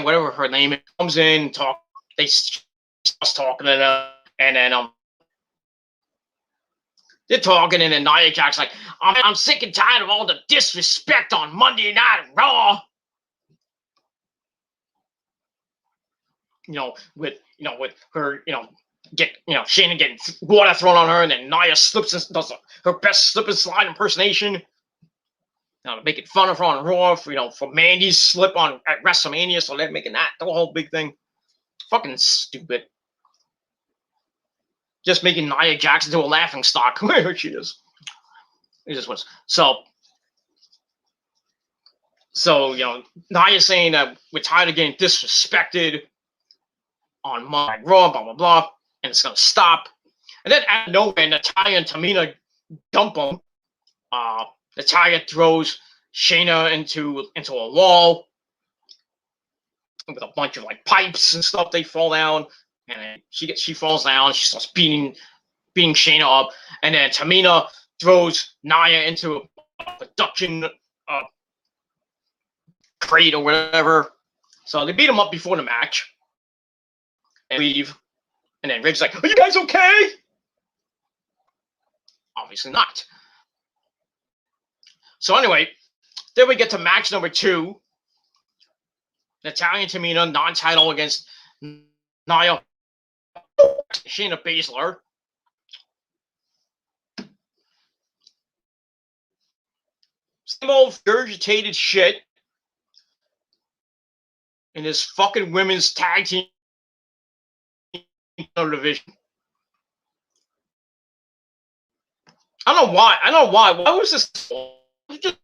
whatever her name is, comes in, they starts talking to them, and then they're talking, and then Nia Jax like, I'm sick and tired of all the disrespect on Monday Night Raw. With her, Shayna getting water thrown on her, and then Nia slips and does her best slip and slide impersonation. Making fun of her on Raw, for Mandy's slip at WrestleMania, so they're making that the whole big thing. Fucking stupid. Just making Nia Jax into a laughing stock. Where she is. It just was. So, Nia's saying that we're tired of getting disrespected on Monday Raw, blah, blah, blah, and it's going to stop. And then out of nowhere, Natalya and Tamina dump them. Natalya throws Shayna into a wall with a bunch of like pipes and stuff. They fall down, and then she falls down. She starts beating Shayna up, and then Tamina throws Nia into a production crate or whatever. So they beat them up before the match and leave. And then Ridge's like, "Are you guys okay?" Obviously not. So anyway, then we get to match number 2. Natalya and Tamina, non-title against Nia, Shayna Baszler. Same old regurgitated shit in this fucking women's tag team division. I don't know why. Why was this? Just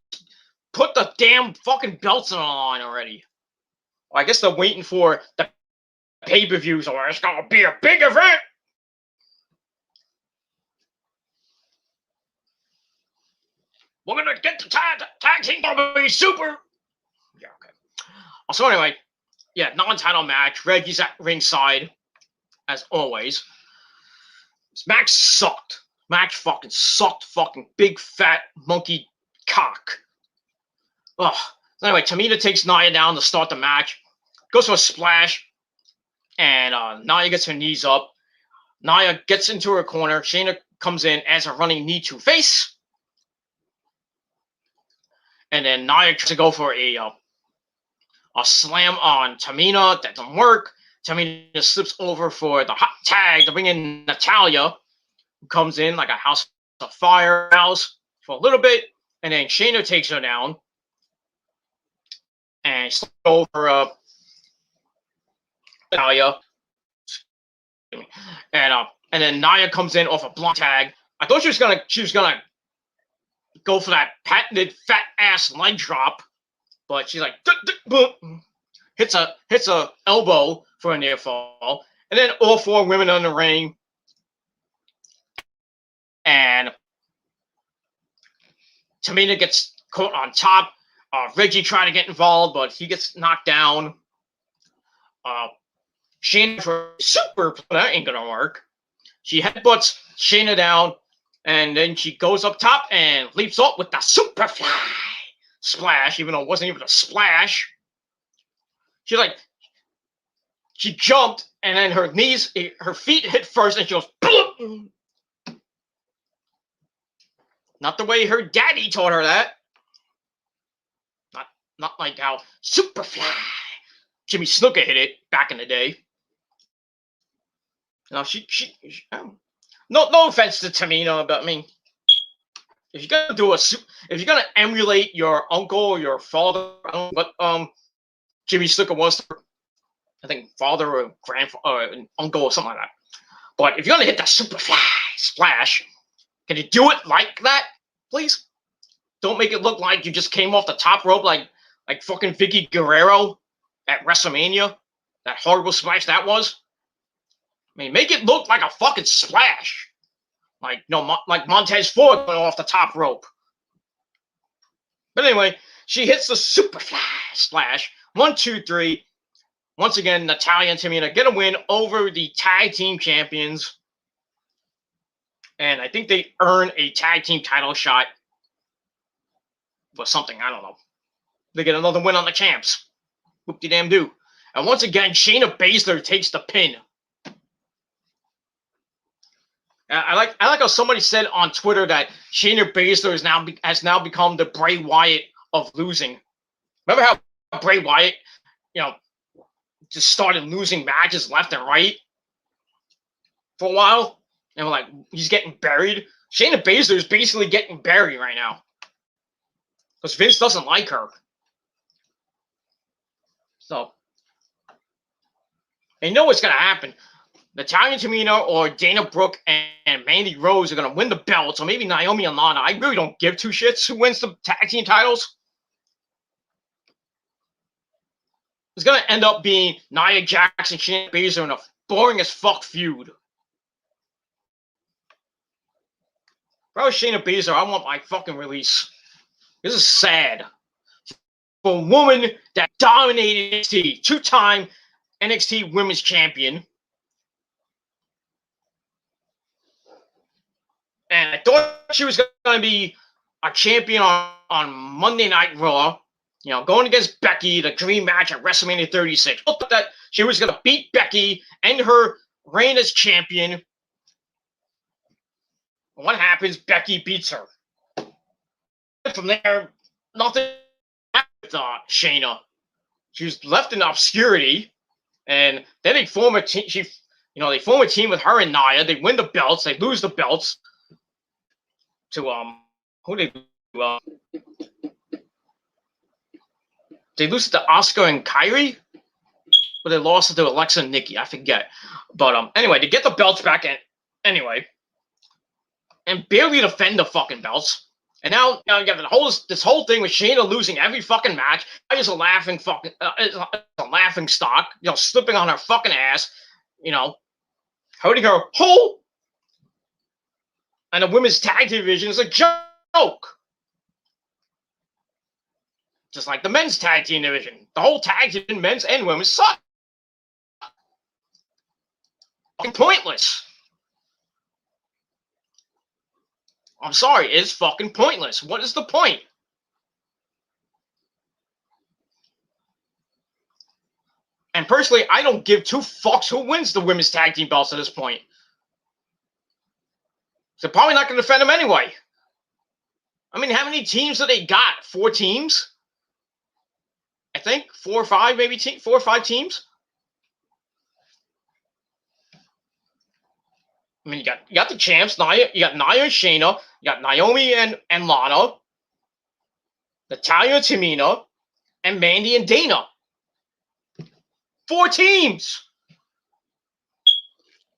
put the damn fucking belts on the line already. Well, I guess they're waiting for the pay-per-views, or it's gonna be a big event. We're gonna get the tag team gonna be super. Yeah, okay. So anyway, yeah, non-title match. Reggie's at ringside, as always. This match sucked. Match fucking sucked. Fucking big fat monkey cock. Ugh. So anyway, Tamina takes Nia down to start the match. Goes for a splash, and Nia gets her knees up. Nia gets into her corner. Shayna comes in as a running knee to face. And then Nia tries to go for a a slam on Tamina. That doesn't work. Tamina slips over for the hot tag to bring in Natalya, who comes in like a house of fire house for a little bit, and then Shayna takes her down and slips over Natalya, and then Nia comes in off a block tag. I thought she was gonna go for that patented fat ass leg drop, but she's like hits a elbow for a near fall, and then all four women in the ring, and Tamina gets caught on top. Reggie tried to get involved, but he gets knocked down. Shayna for super, that ain't gonna work. She headbutts Shayna down, and then she goes up top and leaps up with the Superfly splash, even though it wasn't even a splash. She jumped, and then her feet hit first, and she goes, bloop. Not the way her daddy taught her that. Not like how Superfly Jimmy Snuka hit it back in the day. No, no offense to Tamina, but I mean, if you're gonna emulate your uncle or your father, I don't know what Jimmy Snuka was, I think father or grandfather or an uncle or something like that. But if you're gonna hit the Superfly splash, can you do it like that, please? Don't make it look like you just came off the top rope like fucking Vicky Guerrero at WrestleMania. That horrible splash that was. I mean, make it look like a fucking splash. Like Montez Ford going off the top rope. But anyway, she hits the Superfly splash. 1, 2, 3. Once again, Natalya and Tamina get a win over the tag team champions. And I think they earn a tag team title shot for something. I don't know. They get another win on the champs. Whoop-de-damn-do. And once again, Shayna Baszler takes the pin. I like how somebody said on Twitter that Shayna Baszler has now become the Bray Wyatt of losing. Remember how Bray Wyatt, just started losing matches left and right for a while, and we're like, he's getting buried. Shayna Baszler is basically getting buried right now because Vince doesn't like her. So, and you know what's gonna happen? Natalya Tamina or Dana Brooke and Mandy Rose are going to win the belts, or maybe Naomi and Lana. I really don't give two shits who wins the tag team titles. It's going to end up being Nia Jax and Shayna Baszler in a boring as fuck feud. If I was Shayna Baszler, I want my fucking release. This is sad. For a woman that dominated NXT, two-time NXT Women's Champion. And I thought she was going to be a champion on Monday Night Raw, going against Becky, the dream match at WrestleMania 36. I thought that she was going to beat Becky and her reign as champion. And what happens? Becky beats her. From there, nothing happened with Shayna. She was left in obscurity, and then they form a team. They form a team with her and Nia. They win the belts. They lose the belts to who they they lose to Asuka and Kairi, but they lost to Alexa and Nikki. I forget, but anyway, they get the belts back and barely defend the fucking belts. And now you got this whole thing with Shayna losing every fucking match. I just a laughing fucking a laughing stock, slipping on her fucking ass, hurting her whole. And the women's tag division is a joke. Just like the men's tag team division. The whole tag team, men's and women's, suck. Fucking pointless. I'm sorry, it's fucking pointless. What is the point? And personally, I don't give two fucks who wins the women's tag team belts at this point. They're probably not going to defend them anyway. I mean, how many teams do they got? 4 teams? I think 4 or 5, maybe 4 or 5 teams. I mean, you got the champs, Nia. You got Nia and Shayna. You got Naomi and Lana. Natalya and Tamina. And Mandy and Dana. 4 teams.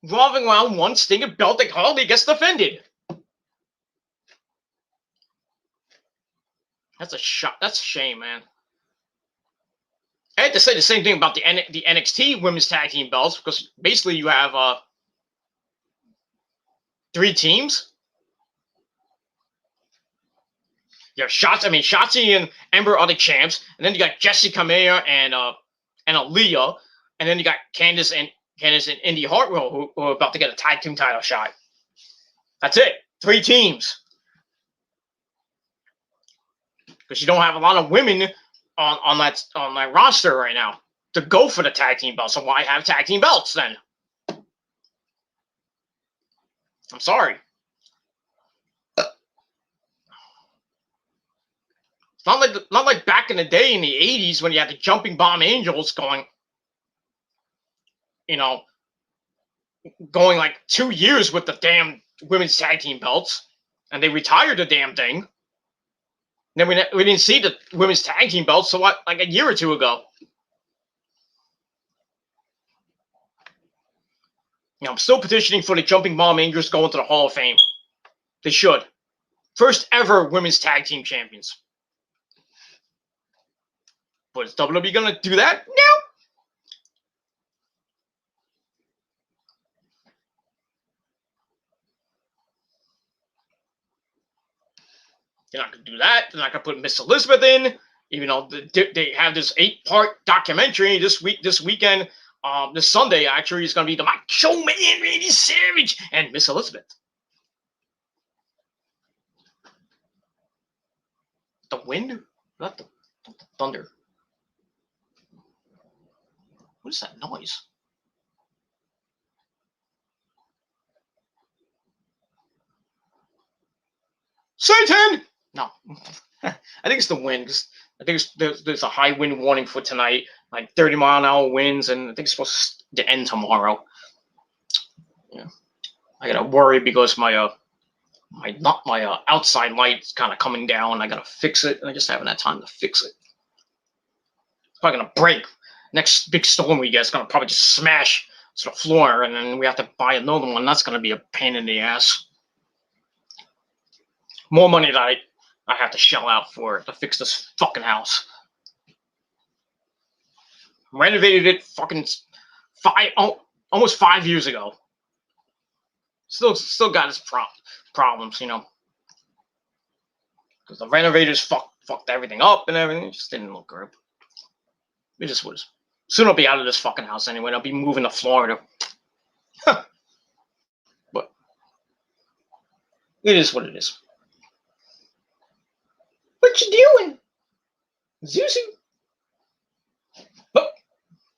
Revolving around one stinking belt that hardly gets defended. That's a shot. That's a shame, man. I had to say the same thing about the NXT Women's Tag Team belts, because basically you have 3 teams. You have Shotzi and Ember are the champs, and then you got Jessie Kamea and Aaliyah, and then you got Candice and Indy Hartwell who are about to get a tag team title shot. That's it. 3 teams. Because you don't have a lot of women on that roster right now to go for the tag team belts. So why have tag team belts then? I'm sorry. It's not like back in the day in the 80s when you had the Jumping Bomb Angels going like 2 years with the damn women's tag team belts, and they retired the damn thing. And then we didn't see the women's tag team belts so like a year or 2 ago. I'm still petitioning for the Jumping Bomb Angels going to the Hall of Fame. They should. First ever women's tag team champions. But is WWE going to do that? No. They're not going to do that. They're not going to put Miss Elizabeth in, even though they have this 8-part documentary this weekend. This Sunday, actually, is going to be the Macho Man Randy Savage and Miss Elizabeth. The wind? Not the thunder. What is that noise? Satan! No. I think it's the wind. I think there's a high wind warning for tonight, like 30-mile-an-hour winds, and I think it's supposed to end tomorrow. Yeah, I gotta worry because my outside light's kind of coming down. I gotta fix it, and I just haven't had time to fix it. It's probably gonna break. Next big storm we get is gonna probably just smash to the floor, and then we have to buy another one. That's gonna be a pain in the ass. More money that I have to shell out for to fix this fucking house. Renovated it fucking almost 5 years ago. Still got its problems, because the renovators fucked everything up and everything. It just didn't look good. It just was. Soon I'll be out of this fucking house anyway. I'll be moving to Florida. But it is what it is. What you doing, Zuzu? Oh,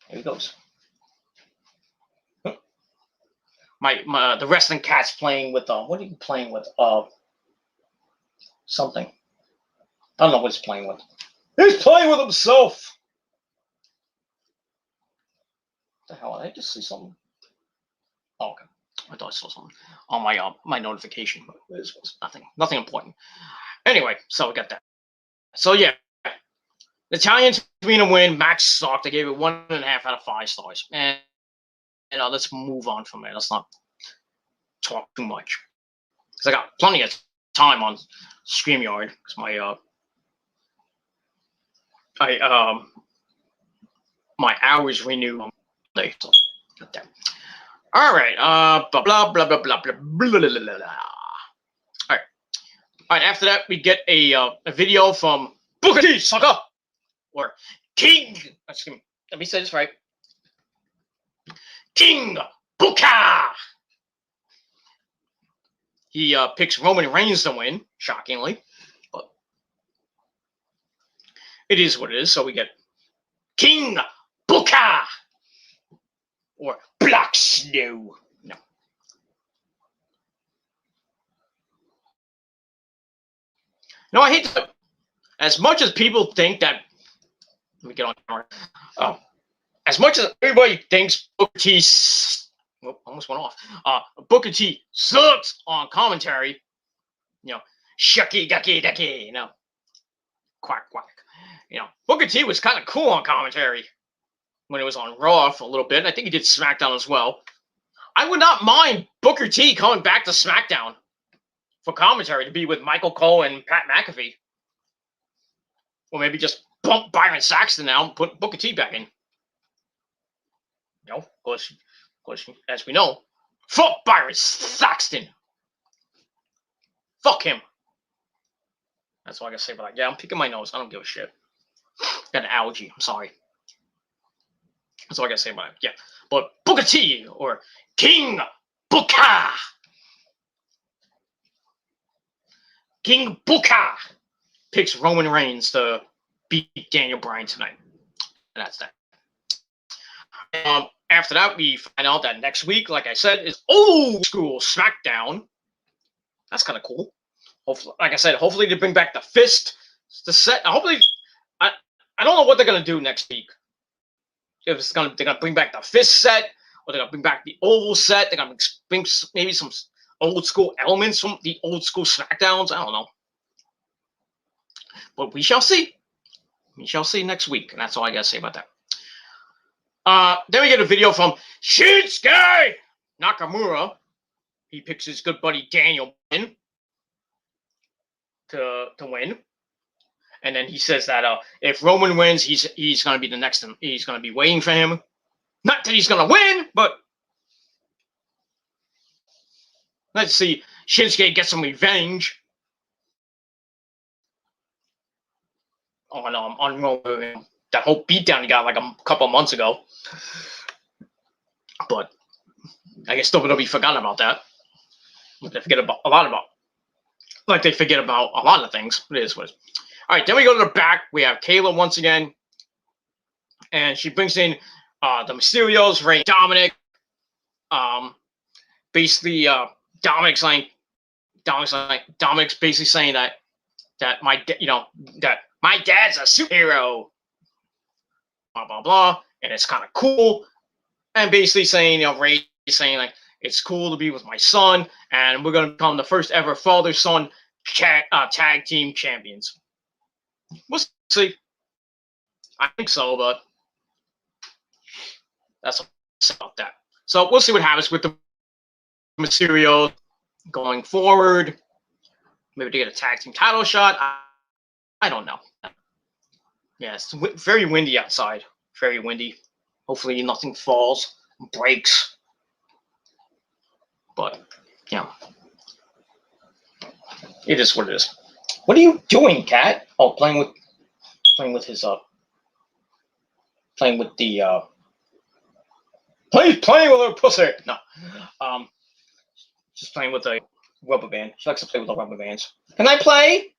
there he goes. Oh. The wrestling cat's playing with what are you playing with? Something. I don't know what he's playing with. He's playing with himself. What the hell? Did I just see something? Oh, okay. I thought I saw something on my notification, but it was nothing important. Anyway, so we got that. So yeah, the Italians being a win. Max sucked. I gave it 1.5 out of 5 stars. And let's move on from it. Let's not talk too much because I got plenty of time on StreamYard because my hours renew on Monday. So got that. All right. Blah blah blah blah blah blah blah blah blah. All right, after that, we get a video from Booker T, sucker! Or King, excuse me, let me say this right. King Booker! He picks Roman Reigns to win, shockingly. But it is what it is, so we get King Booker! Or Black Snow. No. No, I hate to, as much as people think that Let me get on camera. As much as everybody thinks Booker T almost went off. Booker T sucks on commentary. Shucky ducky ducky. Quack quack. Booker T was kind of cool on commentary when it was on Raw for a little bit. I think he did SmackDown as well. I would not mind Booker T coming back to SmackDown for commentary to be with Michael Cole and Pat McAfee. Or maybe just bump Byron Saxton now and put Booker T back in. Of course, as we know, fuck Byron Saxton. Fuck him. That's all I gotta say about that. Yeah, I'm picking my nose. I don't give a shit. Got an allergy. I'm sorry. That's all I gotta say about it. Yeah. But Booker T or King Booker. King Booker picks Roman Reigns to beat Daniel Bryan tonight. And that's that. After that, we find out that next week, like I said, is old school SmackDown. That's kind of cool. Hopefully, like I said, hopefully they bring back the fist, the set. Hopefully, I don't know what they're gonna do next week. If they're gonna bring back the fist set, or they're gonna bring back the oval set. They're gonna bring maybe some old school elements from the old school SmackDowns. I don't know, but we shall see. We shall see next week, and that's all I gotta say about that. Then we get a video from Shinsuke Nakamura. He picks his good buddy Daniel to win, and then he says that if Roman wins, he's going to be the next. He's going to be waiting for him. Not that he's going to win, but let's see Shinsuke get some revenge on Roman. That whole beatdown he got like a couple of months ago. But I guess WWE forgot about that. They forget about a lot about. Like they forget about a lot of things. It is what it is. All right, then we go to the back. We have Kayla once again. And she brings in the Mysterios, Ray, Dominic. Basically, Dominic's basically saying that my dad's a superhero. Blah blah blah, and it's kind of cool. And basically saying, Ray is saying like it's cool to be with my son, and we're gonna become the first ever father-son tag team champions. We'll see. I think so, but that's about that. So we'll see what happens with the Mysterio going forward. Maybe to get a tag team title shot. I don't know. Yeah, it's very windy outside. Very windy. Hopefully nothing falls, breaks. But yeah, it is what it is. What are you doing, Cat? Oh, playing with his playing with the playing with her pussy. No, just playing with a rubber band. She likes to play with the rubber bands. Can I play?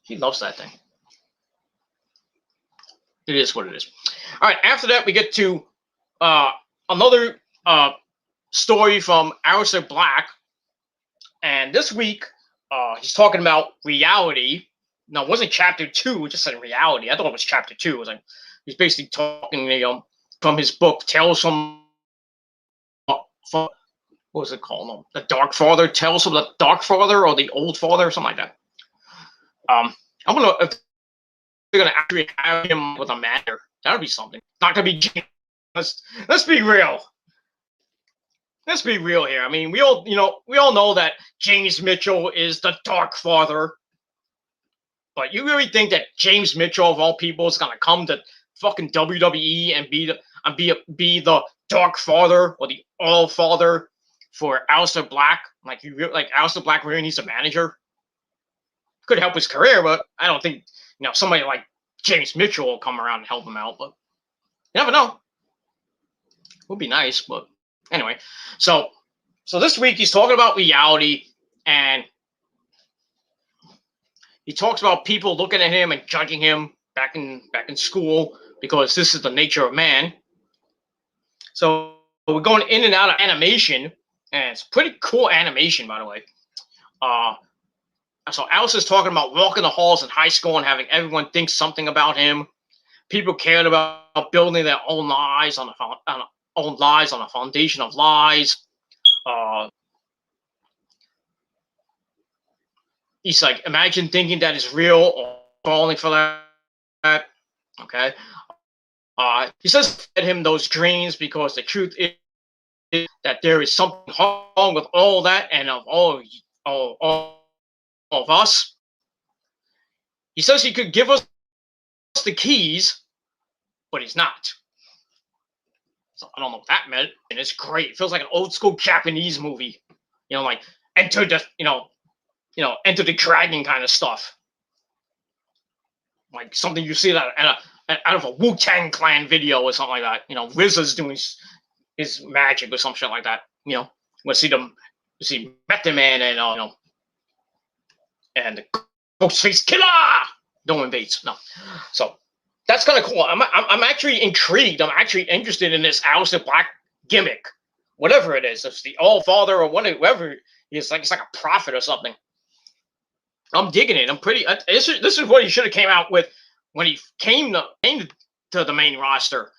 She loves that thing. It is what it is. All right. After that, we get to another story from Aleister Black, and this week he's talking about reality. No, it wasn't chapter 2. It just said reality. I thought it was chapter 2. It was like he's basically talking, from his book Tales from what was it called? The Dark Father. Tales from the Dark Father or the Old Father or something like that. I don't know if they're gonna actually have him with a matter. That would be something. Not gonna be James. Let's be real. Let's be real here. I mean, we all know that James Mitchell is the Dark Father. But you really think that James Mitchell of all people is gonna come to fucking WWE and be the Dark Father or the All Father for Aleister Black? Like Aleister Black really needs a manager. Could help his career, but I don't think somebody like James Mitchell will come around and help him out. But you never know. Would be nice, but anyway. So this week he's talking about reality, and he talks about people looking at him and judging him back in school because this is the nature of man. So we're going in and out of animation, and it's pretty cool animation, by the way. So Alice is talking about walking the halls in high school and having everyone think something about him. People cared about building their own lives on a foundation of lies. He's like, imagine thinking that is real or falling for that. Okay. He says to him those dreams because the truth is that there is something wrong with all that and of all of us. He says he could give us the keys, but he's not. So I don't know what that meant, and it's great. It feels like an old school Japanese movie, like Enter the Enter the Dragon kind of stuff, like something you see that out of a Wu-Tang Clan video or something like that. RZA's doing his magic or some shit like that. We'll see Method Man and the Ghostface Killer Norman Bates. No, so that's kind of cool. I'm actually intrigued. I'm actually interested in this Aleister Black gimmick, whatever it is. It's the All Father or whatever. It's like a prophet or something. I'm digging it. I'm pretty. This is what he should have came out with when he came to the main roster.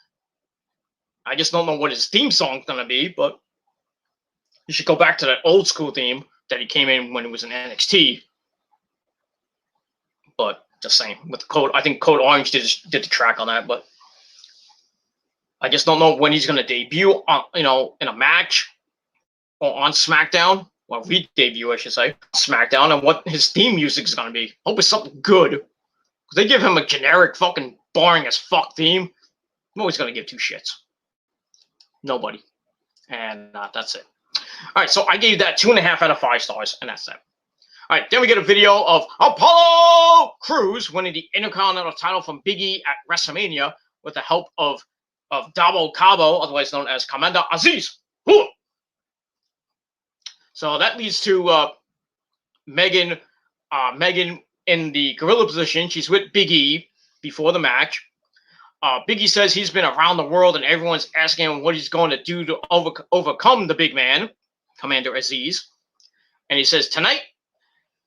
I just don't know what his theme song's gonna be, but you should go back to that old school theme that he came in when he was in NXT. But just saying, with Code, I think Code Orange did the track on that, but I just don't know when he's gonna debut on, in a match or on SmackDown. Well, re-debut, I should say, SmackDown, and what his theme music is going to be. Hope it's something good. Because they give him a generic, fucking boring as fuck theme. I'm always going to give two shits. Nobody. And that's it. All right, so I gave that 2.5 out of 5 stars, and that's it. All right, then we get a video of Apollo Crews winning the Intercontinental title from Biggie at WrestleMania with the help of Dabo Cabo, otherwise known as Commander Aziz. Woo! So that leads to Megan in the gorilla position. She's with Big E before the match. Big E says he's been around the world and everyone's asking him what he's going to do to overcome the big man, Commander Aziz. And he says tonight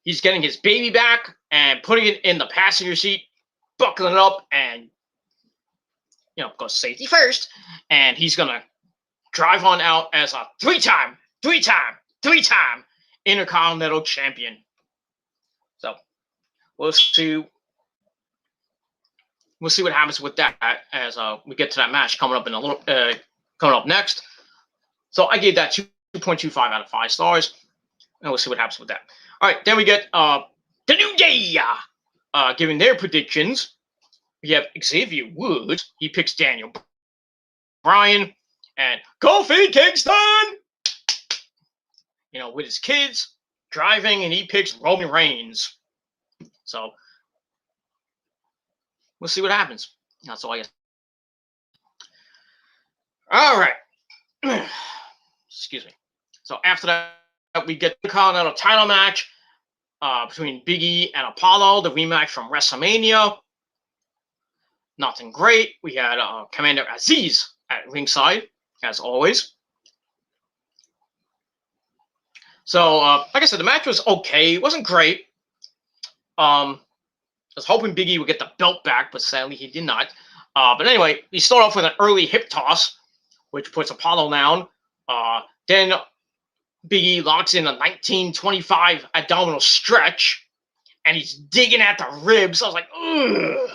he's getting his baby back and putting it in the passenger seat, buckling it up, and of course safety first. And he's gonna drive on out as a three-time Intercontinental champion. So we'll see what happens with that as we get to that match coming up next. So I gave that 2.25 out of 5 stars, and we'll see what happens with that. All right, then we get the New Day giving their predictions. We have Xavier Woods. He picks Daniel Bryan and Kofi Kingston. With his kids driving, and he picks Roman Reigns. So we'll see what happens. That's all I guess. All right. Excuse me. So after that, we get the Continental title match between Biggie and Apollo, the rematch from WrestleMania. Nothing great. We had Commander Aziz at ringside, as always. So, like I said, the match was okay. It wasn't great. I was hoping Big E would get the belt back, but sadly he did not. But anyway, he started off with an early hip toss, which puts Apollo down. Then Big E locks in a 1925 abdominal stretch, and he's digging at the ribs. I was like, ugh,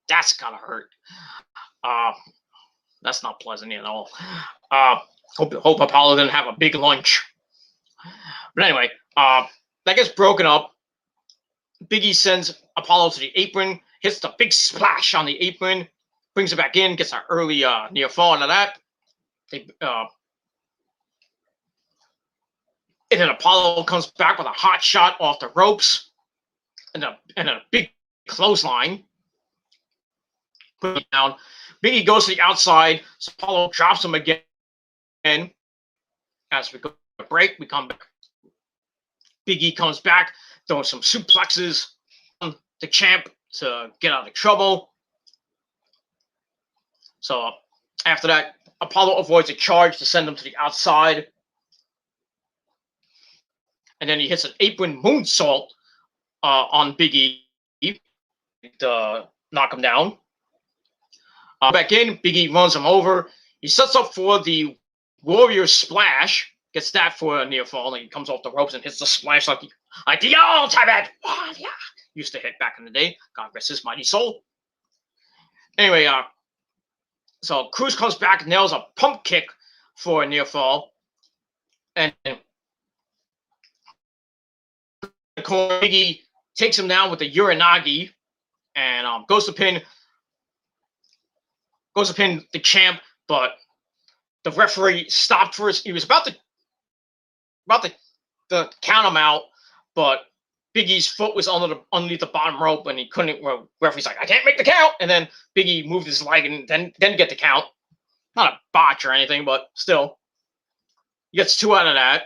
that's gotta hurt. That's not pleasant at all. Hope Apollo didn't have a big lunch. But anyway, that gets broken up. Big E sends Apollo to the apron, hits the big splash on the apron, brings it back in, gets an early near fall out of that. And then Apollo comes back with a hot shot off the ropes and a big clothesline. Put it down. Big E goes to the outside, so Apollo drops him again. As we go to break, we come back. Big E comes back, throwing some suplexes on the champ to get out of trouble. So after that, Apollo avoids a charge to send him to the outside. And then he hits an apron moonsault on Biggie to knock him down. Back in, Biggie runs him over. He sets up for the Warrior Splash. Gets that for a near fall, and he comes off the ropes and hits the splash like the ultimate warrior used to hit back in the day. God rest his mighty soul. Anyway, so Cruz comes back, nails a pump kick for a near fall, and Biggie takes him down with a Uranagi, and goes to pin the champ, but the referee stopped for his. He was about to count him out, but Biggie's foot was underneath the bottom rope, and he couldn't. Well, referee's like, I can't make the count, and then Biggie moved his leg and then get the count. Not a botch or anything, but still, he gets 2 out of that.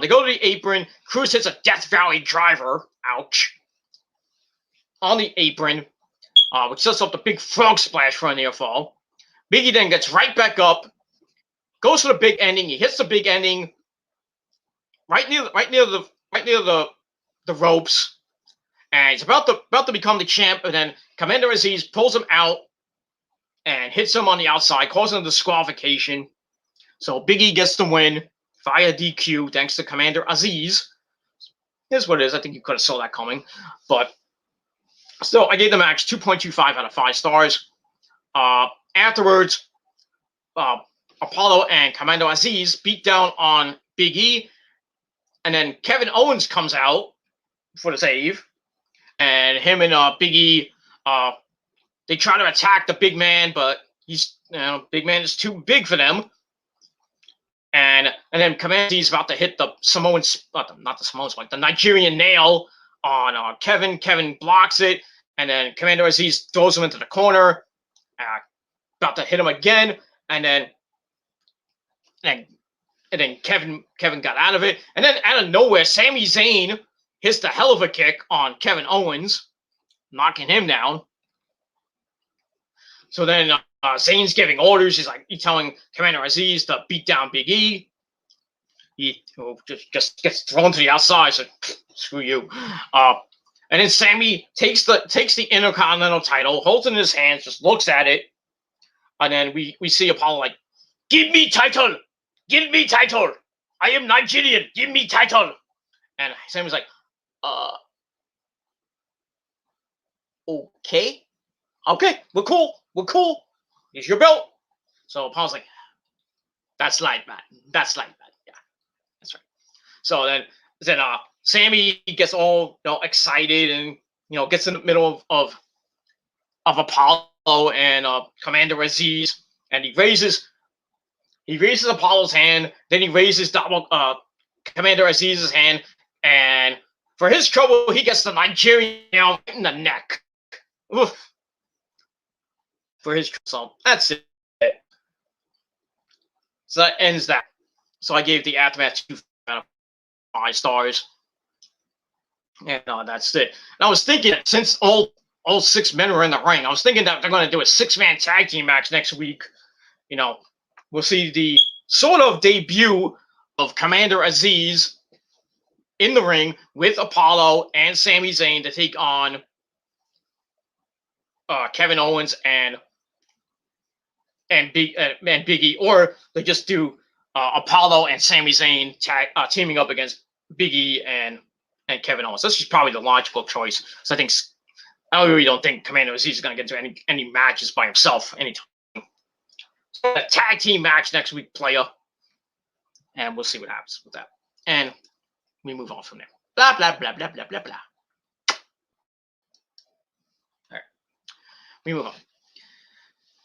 They go to the apron. Cruz hits a Death Valley driver. Ouch. On the apron, which sets up the big frog splash for a near fall. Biggie then gets right back up, goes for the big ending. He hits the big ending right near the ropes, and he's about to become the champ. And then Commander Aziz pulls him out and hits him on the outside, causing a disqualification. So Biggie gets the win via DQ thanks to Commander Aziz. Here's what it is. I think you could have saw that coming, but still, I gave the match 2.25 out of 5 stars. Afterwards, Apollo and Commander Aziz beat down on Big E, and then Kevin Owens comes out for the save, and him and Big E, they try to attack the big man, but big man is too big for them. And then Commander Aziz is about to hit the the Nigerian nail on Kevin. Kevin blocks it, and then Commander Aziz throws him into the corner. About to hit him again, and then Kevin got out of it, and then out of nowhere, Sami Zayn hits the hell of a kick on Kevin Owens, knocking him down. So then Zayn's giving orders. He's telling Commander Aziz to beat down Big E. He just gets thrown to the outside. So screw you. And then Sami takes the Intercontinental title, holds it in his hands, just looks at it, and then we see Apollo like, give me title, I am Nigerian, give me title. And Sami's like, okay, we're cool. Here's your belt. So Apollo's like, that's light, man. Yeah, that's right. So then Sami gets all excited and gets in the middle of Apollo and Commander Aziz, and he raises Apollo's hand, then he raises Commander Aziz's hand, and for his trouble, he gets the Nigerian nail in the neck. Oof. For his trouble. So that's it. So that ends that. So I gave the Aftermath 2 out of 5 stars. And that's it. And I was thinking, since all 6 men were in the ring, I was thinking that they're going to do a 6-man tag team match next week. We'll see the sort of debut of Commander Aziz in the ring with Apollo and Sami Zayn to take on Kevin Owens and Big E, or they just do Apollo and Sami Zayn teaming up against Big E and Kevin Owens. This is probably the logical choice. So I really don't think Commander Aziz is going to get into any matches by himself anytime. So a tag team match next week, player, and we'll see what happens with that. And we move on from there. Blah blah blah blah blah blah blah. All right, we move on.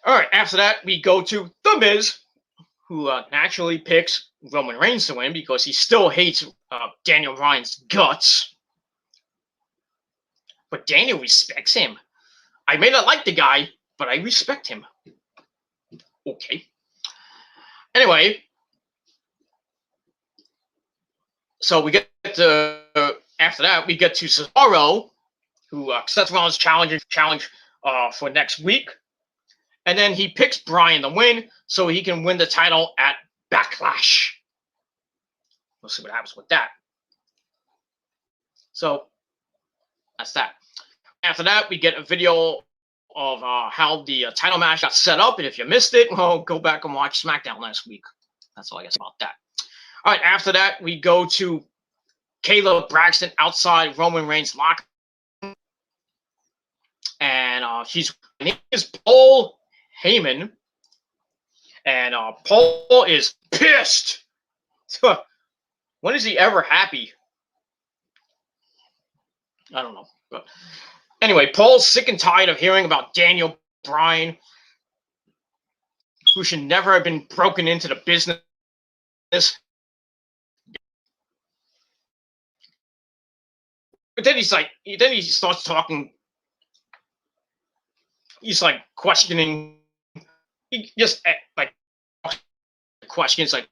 All right, after that, we go to The Miz, who naturally picks Roman Reigns to win because he still hates Daniel Bryan's guts. But Daniel respects him. I may not like the guy, but I respect him. Okay. Anyway, so we get to, after that, we get to Cesaro, who Seth Rollins challenge for next week. And then he picks Bryan to win so he can win the title at Backlash. We'll see what happens with that. So that's that. After that, we get a video of how the title match got set up. And if you missed it, well, go back and watch SmackDown last week. That's all I guess about that. All right, after that, we go to Caleb Braxton outside Roman Reigns' locker. And his name is Paul Heyman. And Paul is pissed. When is he ever happy? I don't know. But anyway, Paul's sick and tired of hearing about Daniel Bryan, who should never have been broken into the business. But then then he starts talking. He's like questioning. He just like questions like,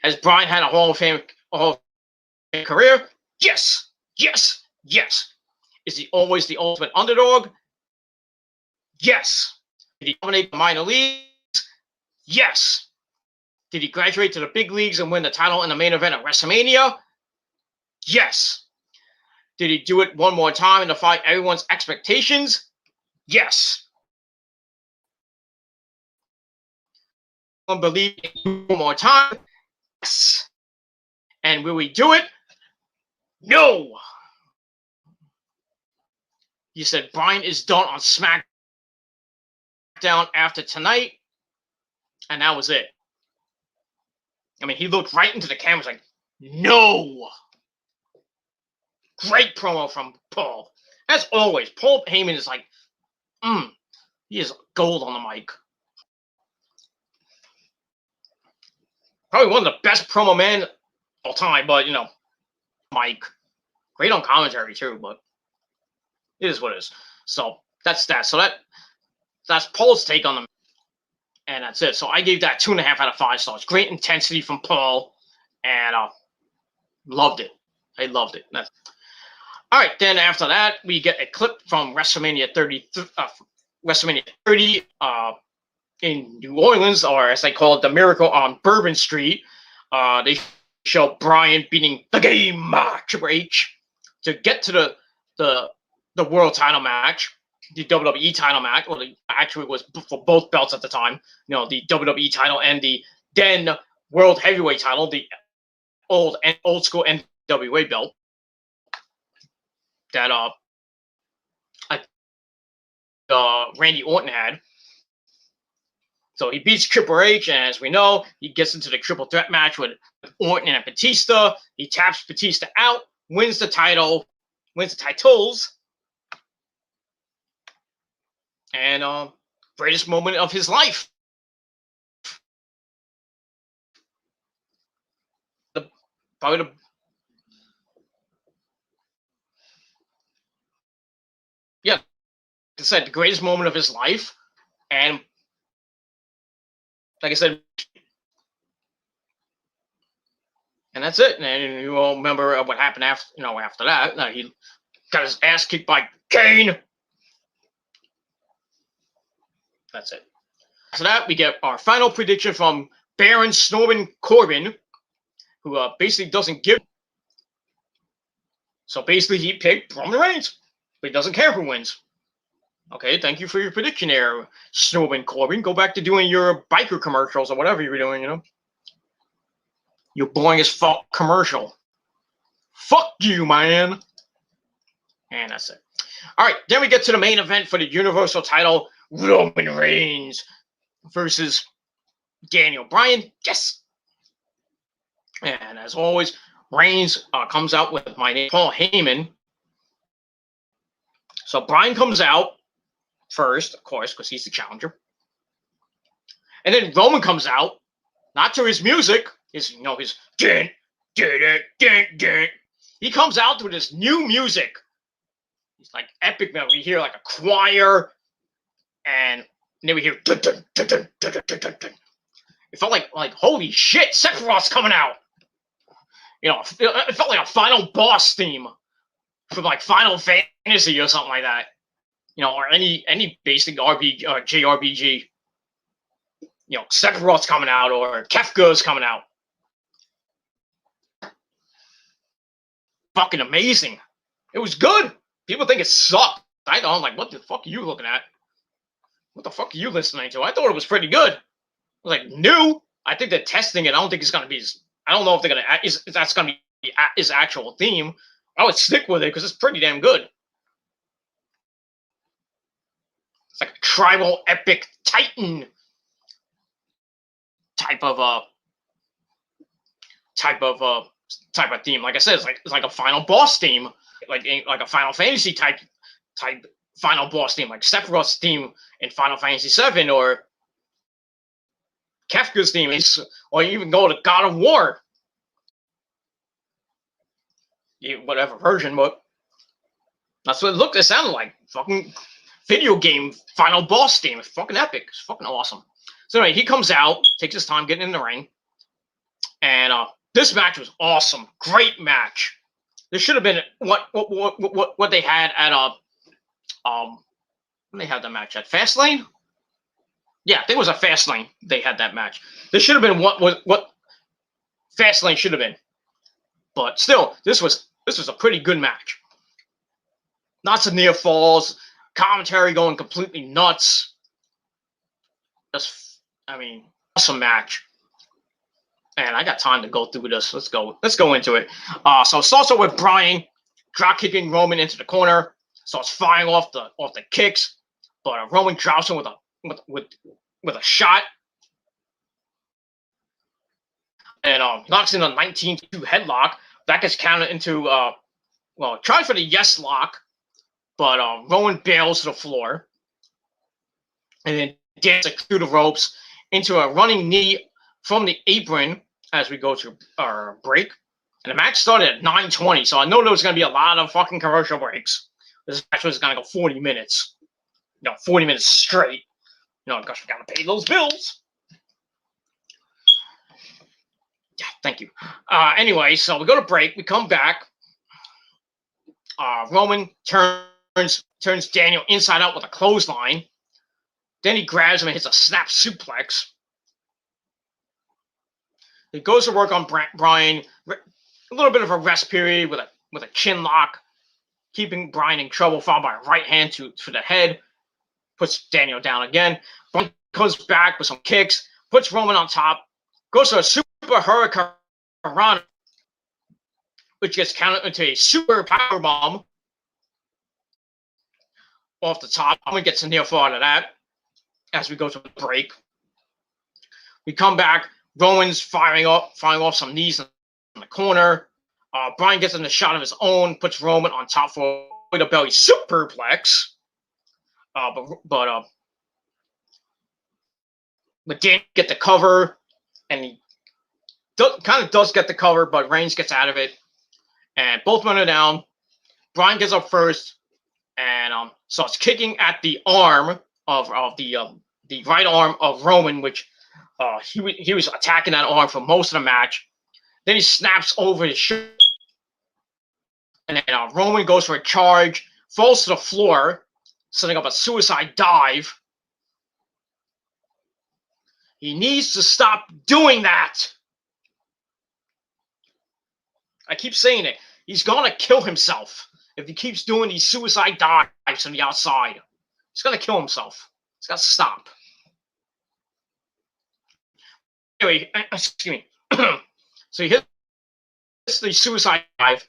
has Bryan had a Hall of Fame career? Yes, yes, yes. Is he always the ultimate underdog? Yes. Did he dominate the minor leagues? Yes. Did he graduate to the big leagues and win the title in the main event at WrestleMania? Yes. Did he do it one more time and defy everyone's expectations? Yes. Believe it one more time? Yes. And will we do it? No. He said Bryan is done on SmackDown after tonight, and that was it. I mean, he looked right into the camera, like, no. Great promo from Paul. As always, Paul Heyman is like, he is gold on the mic. Probably one of the best promo men of all time, but, you know, Mike. Great on commentary, too, but it is what it is. So, that's that. So, that's Paul's take on them. And that's it. So, I gave that 2.5 out of 5 stars. Great intensity from Paul. And loved it. I loved it. All right, then after that, we get a clip from WrestleMania 30 in New Orleans, or as they call it, the Miracle on Bourbon Street. They show Bryan beating the Game Triple H to get to the world title match, the WWE title match. Well, actually, it was for both belts at the time. You know, the WWE title and the then World Heavyweight title, the old school NWA belt. That Randy Orton had. So he beats Triple H, and as we know, he gets into the triple threat match with Orton and Batista. He taps Batista out, wins the titles, and greatest moment of his life. Yeah, like I said, the greatest moment of his life, and like I said, and that's it. And you all remember what happened after that. He got his ass kicked by Kane. That's it. After that, we get our final prediction from Baron Snorman Corbin, who basically doesn't give. So basically, he picked Roman Reigns, but he doesn't care who wins. Okay, thank you for your prediction there, Snorman Corbin. Go back to doing your biker commercials or whatever you were doing, you know. You're boring as fuck commercial. Fuck you, man. And that's it. All right, then we get to the main event for the Universal title, Roman Reigns versus Daniel Bryan. Yes. And as always, Reigns comes out with my name, Paul Heyman. So Bryan comes out first, of course, because he's the challenger. And then Roman comes out, not to his music, his dun, dun, dun, dun, dun. He comes out with his new music. It's like epic metal. We hear like a choir, and then we hear dun, dun, dun, dun, dun, dun, dun, dun. It felt like holy shit, Sephiroth's coming out. You know, it felt like a final boss theme from like Final Fantasy or something like that. You know, or any basic RPG or JRPG. You know, Sephiroth's coming out or Kefka's coming out. Fucking amazing. It was good. People think it sucked. I know. I'm like, what the fuck are you looking at? What the fuck are you listening to? I thought it was pretty good. I was like, new. I think they're testing it. I don't think it's gonna be. I don't know if they're gonna. Is that's gonna be his actual theme? I would stick with it because it's pretty damn good. It's like a tribal epic titan type of theme. Like I said, it's like a final boss theme, like a Final Fantasy type final boss theme, like Sephiroth's theme in Final Fantasy VII, or Kefka's theme, or even go to God of War, whatever version. But that's what it sounded like. Fucking video game final boss theme. It's fucking epic. It's fucking awesome. So anyway, he comes out, takes his time getting in the ring, and this match was awesome. Great match. This should have been what they had at when they had the match at Fastlane. Yeah, I think it was a Fastlane. They had that match. This should have been what Fastlane should have been. But still, this was a pretty good match. Lots of near falls, commentary going completely nuts. Awesome match. And I got time to go through this. Let's go into it. So it starts with Bryan drop kicking Roman into the corner. Starts firing off the kicks, but Roman drops him with a shot, and knocks in a 19-2 headlock. That gets counted into try for the yes lock, but Roman bails to the floor, and then dances through the ropes into a running knee from the apron as we go to our break. And the match started at 9:20, so I know there was going to be a lot of fucking commercial breaks. This match was going to go 40 minutes. 40 minutes straight. Gosh, we got to pay those bills. Yeah, thank you. Anyway, so we go to break. We come back. Roman turns Daniel inside out with a clothesline. Then he grabs him and hits a snap suplex. He goes to work on Bryan. A little bit of a rest period with a chin lock, keeping Bryan in trouble, followed by a right hand to the head. Puts Daniel down again. Bryan comes back with some kicks, puts Roman on top, goes to a super hurricane, which gets counted into a super power bomb off the top. Roman gets a near fall out of that as we go to a break. We come back. Roman's firing off some knees in the corner. Bryan gets in a shot of his own, puts Roman on top for a belly superplex. But Dan get the cover, and he kind of does get the cover, but Reigns gets out of it, and both men are down. Bryan gets up first, and starts kicking at the arm of the right arm of Roman, which he was attacking that arm for most of the match. Then he snaps over his shoulder, and then Roman goes for a charge, falls to the floor, setting up a suicide dive. He needs to stop doing that. I keep saying it. He's going to kill himself if he keeps doing these suicide dives on the outside. He's going to kill himself. He's got to stop. Anyway, excuse me. So he hits the suicide dive.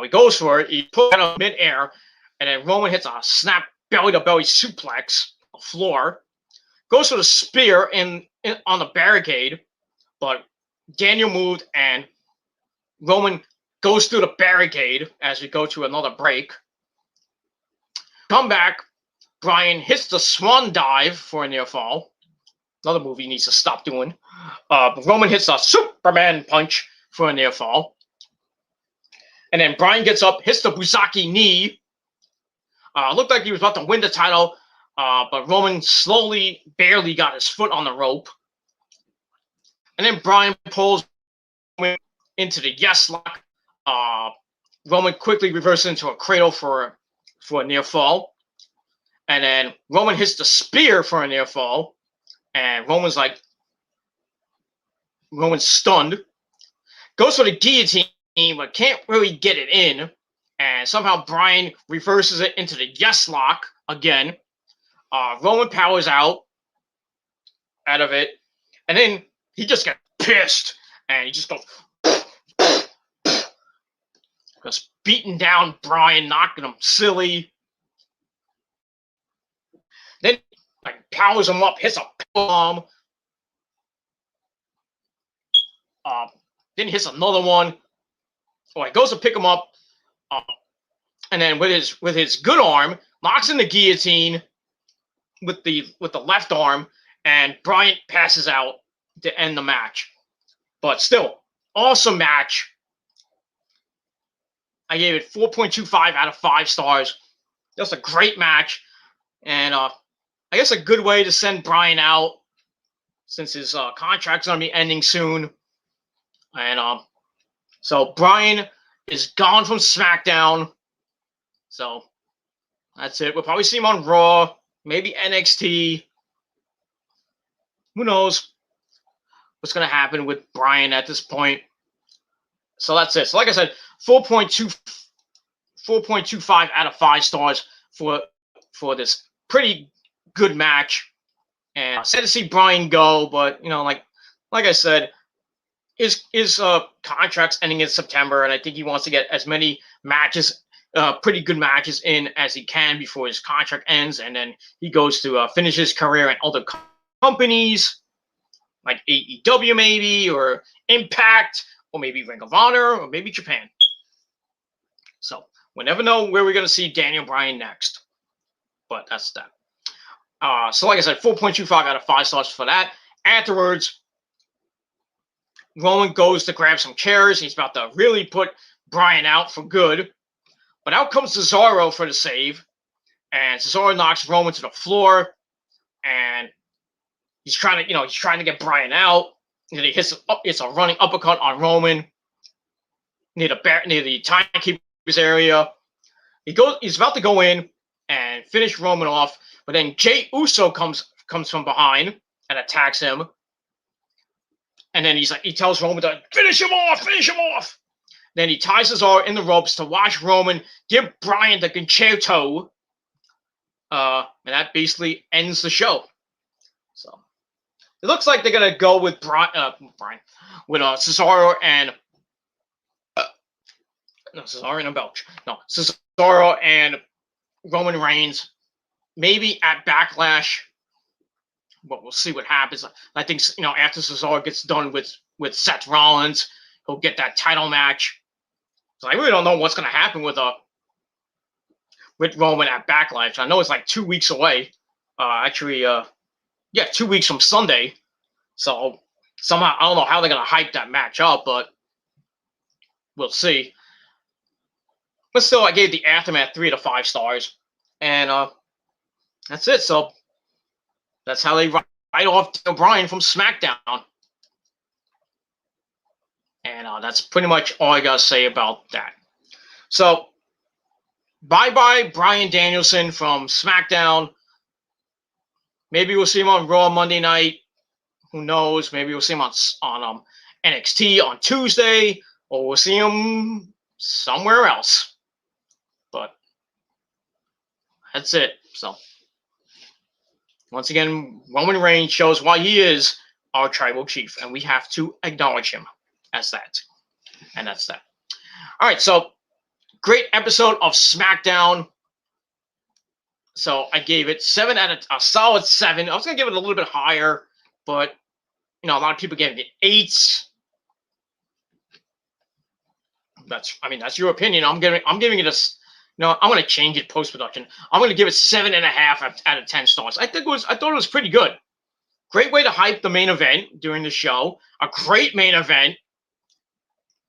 He goes for it. He puts it out midair, and then Roman hits a snap belly-to-belly suplex on the floor. Goes for the spear on the barricade, but Daniel moved, and Roman goes through the barricade as we go to another break. Come back. Bryan hits the swan dive for a near fall. Another move he needs to stop doing. Roman hits a Superman punch for a near fall. And then Bryan gets up, hits the Buzaki knee. Looked like he was about to win the title, but Roman slowly, barely got his foot on the rope. And then Bryan pulls Roman into the yes lock. Roman quickly reverses into a cradle for a near fall. And then Roman hits the spear for a near fall. And Roman's stunned. Goes for the guillotine, but can't really get it in. and somehow Bryan reverses it into the yes lock again. Roman powers out of it, and then he just gets pissed, and he just goes just beating down Bryan, knocking him silly. Then like powers him up, hits a bomb. Then hits another one. Oh, he goes to pick him up, and then with his good arm, locks in the guillotine with the left arm, and Bryan passes out to end the match. But still, awesome match. I gave it 4.25 out of 5 stars. Just a great match, and I guess a good way to send Bryan out since his contract's gonna be ending soon. And so Bryan is gone from SmackDown. So that's it. We'll probably see him on Raw, maybe NXT. Who knows what's going to happen with Bryan at this point. So that's it. So like I said, 4.25 out of 5 stars for this pretty good match. And sad to see Bryan go, but like I said, his contract's ending in September, and I think he wants to get as many matches, pretty good matches in as he can before his contract ends, and then he goes to finish his career in other companies like AEW maybe, or Impact, or maybe Ring of Honor, or maybe Japan. So we'll never know where we're going to see Daniel Bryan next, but that's that. So like I said, 4.25 out of 5 stars for that. Afterwards, Roman goes to grab some chairs. He's about to really put Bryan out for good. But out comes Cesaro for the save. And Cesaro knocks Roman to the floor. And he's trying to get Bryan out. And he hits a running uppercut on Roman near the timekeeper's area. He's about to go in and finish Roman off. But then Jey Uso comes from behind and attacks him. And then he tells Roman to finish him off. Then he ties Cesaro in the ropes to watch Roman give Bryan the concerto. And that basically ends the show. So it looks like they're gonna go with Cesaro and Cesaro and Roman Reigns, maybe at Backlash. But we'll see what happens. I think after Cesaro gets done with Seth Rollins, he'll get that title match. So I really don't know what's going to happen with Roman at Backlash. I know it's like 2 weeks away. 2 weeks from Sunday. So somehow I don't know how they're going to hype that match up, but we'll see. But still, I gave the Aftermath 3 out of 5 stars, and that's it. So that's how they write off Bryan from SmackDown. And that's pretty much all I got to say about that. So, bye-bye Bryan Danielson from SmackDown. Maybe we'll see him on Raw Monday night. Who knows? Maybe we'll see him on NXT on Tuesday. Or we'll see him somewhere else. But that's it. So, once again, Roman Reigns shows why he is our tribal chief, and we have to acknowledge him as that. And that's that. All right, so great episode of SmackDown. So I gave it a solid 7. I was gonna give it a little bit higher, but a lot of people gave it 8s. That's your opinion. I'm giving it a. I'm going to change it post-production. I'm going to give it 7.5 out of 10 stars. I thought it was pretty good. Great way to hype the main event during the show. A great main event.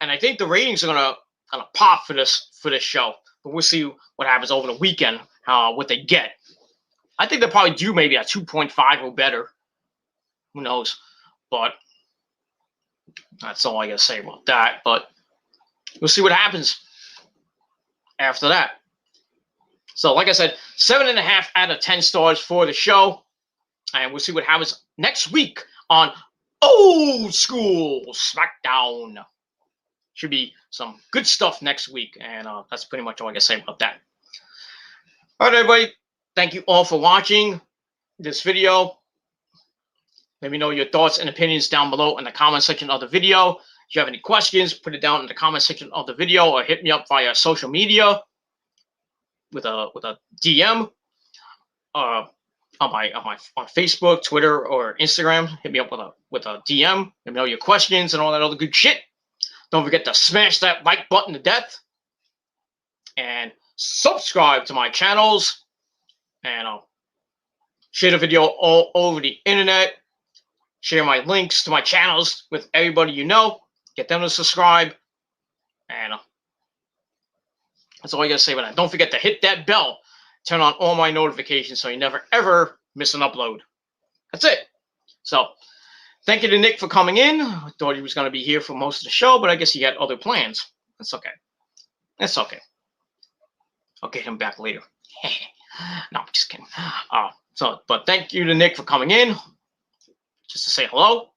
And I think the ratings are going to kind of pop for this show. But we'll see what happens over the weekend, what they get. I think they'll probably do maybe a 2.5 or better. Who knows? But that's all I got to say about that. But we'll see what happens after that. So, like I said, 7.5 out of 10 stars for the show. And we'll see what happens next week on Old School SmackDown. Should be some good stuff next week, and that's pretty much all I can say about that. All right, everybody. Thank you all for watching this video. Let me know your thoughts and opinions down below in the comment section of the video. If you have any questions, put it down in the comment section of the video, or hit me up via social media with a DM on Facebook, Twitter, or Instagram. Hit me up with a DM. Let me know your questions and all that other good shit. Don't forget to smash that like button to death and subscribe to my channels, and share the video all over the internet. Share my links to my channels with everybody you know. Get them to subscribe. And that's all I gotta say about that. Don't forget to hit that bell. Turn on all my notifications so you never, ever miss an upload. That's it. So, thank you to Nick for coming in. I thought he was going to be here for most of the show, but I guess he had other plans. That's okay. That's okay. I'll get him back later. No, I'm just kidding. But thank you to Nick for coming in, just to say hello,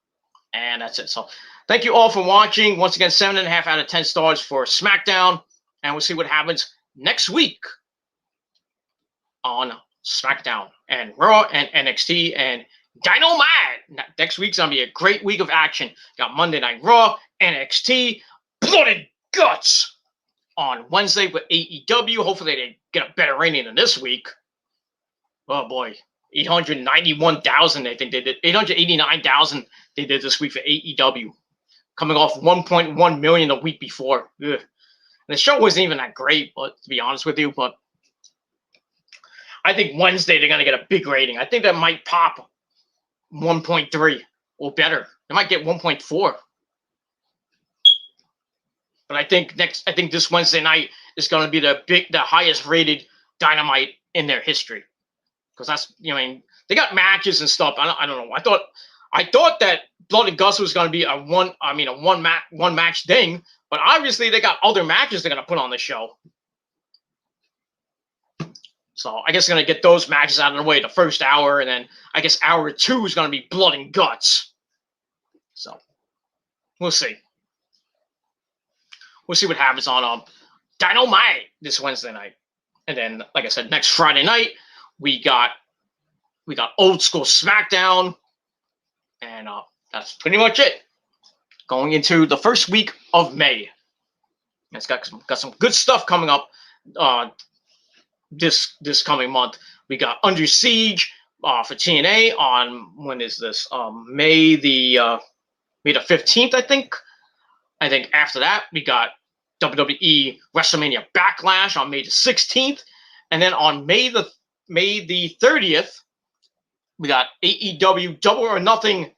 and that's it. So thank you all for watching. Once again, 7.5 out of 10 stars for SmackDown, and we'll see what happens next week on SmackDown and Raw and NXT and Dynamite. Next week's gonna be a great week of action. Got Monday Night Raw, NXT, Blood and Guts on Wednesday with AEW. Hopefully they get a better rating than this week. Oh boy. 891,000, I think they did. 889,000 they did this week for AEW, coming off 1.1 million the week before. Ugh. And the show wasn't even that great, but to be honest with you, but I think Wednesday they're gonna get a big rating. I think that might pop 1.3 or better. They might get 1.4. But I think this Wednesday night is gonna be the highest rated Dynamite in their history. Because that's, I mean, they got matches and stuff. I don't know. I thought that Blood and Guts was going to be a one match thing, but obviously they got other matches they're going to put on the show. So I guess they're going to get those matches out of the way the first hour, and then I guess hour 2 is going to be Blood and Guts. So we'll see. We'll see what happens on Dynamite this Wednesday night, and then like I said, next Friday night. We got old school SmackDown, and that's pretty much it. Going into the first week of May, it's got some good stuff coming up. This coming month, we got Under Siege for TNA on, when is this? May the 15th, I think. I think after that we got WWE WrestleMania Backlash on May the 16th, and then on May the 30th, we got AEW Double or Nothing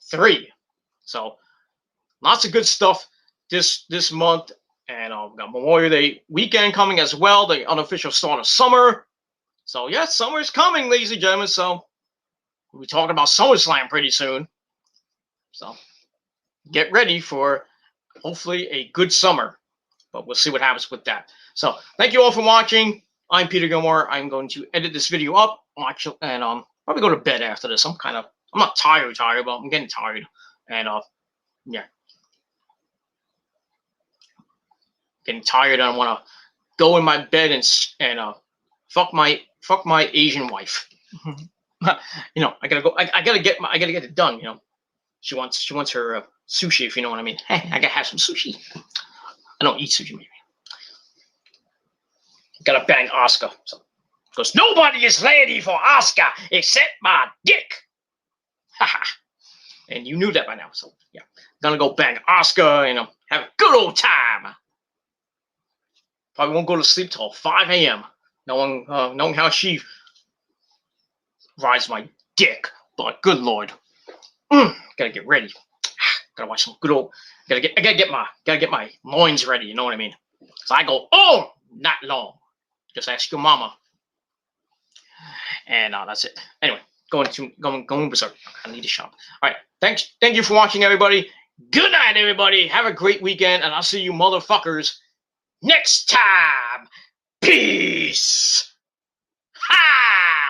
3. So lots of good stuff this month, and we got Memorial Day weekend coming as well, the unofficial start of summer. So yeah, summer's coming, ladies and gentlemen. So we'll be talking about SummerSlam pretty soon. So get ready for hopefully a good summer, but we'll see what happens with that. So thank you all for watching. I'm Peter Gilmore. I'm going to edit this video up, watch it, and probably go to bed after this. I'm not tired, but I'm getting tired. And yeah. Getting tired, and I want to go in my bed and fuck my Asian wife. You know, I gotta go. I gotta get it done. You know, she wants her sushi, if you know what I mean. Hey, I gotta have some sushi. I don't eat sushi, maybe. Gotta bang Oscar. So, because nobody is ready for Oscar except my dick. And you knew that by now. So yeah, gonna go bang Oscar and have a good old time. Probably won't go to sleep till 5 a.m. Knowing how she rides my dick. But good lord, gotta get ready. Gotta watch some good old. I gotta get my loins ready. You know what I mean? So I go all night long. Just ask your mama. And that's it. Anyway, going berserk. I need to shop. All right. Thank you for watching, everybody. Good night, everybody. Have a great weekend, and I'll see you motherfuckers next time. Peace. Ha!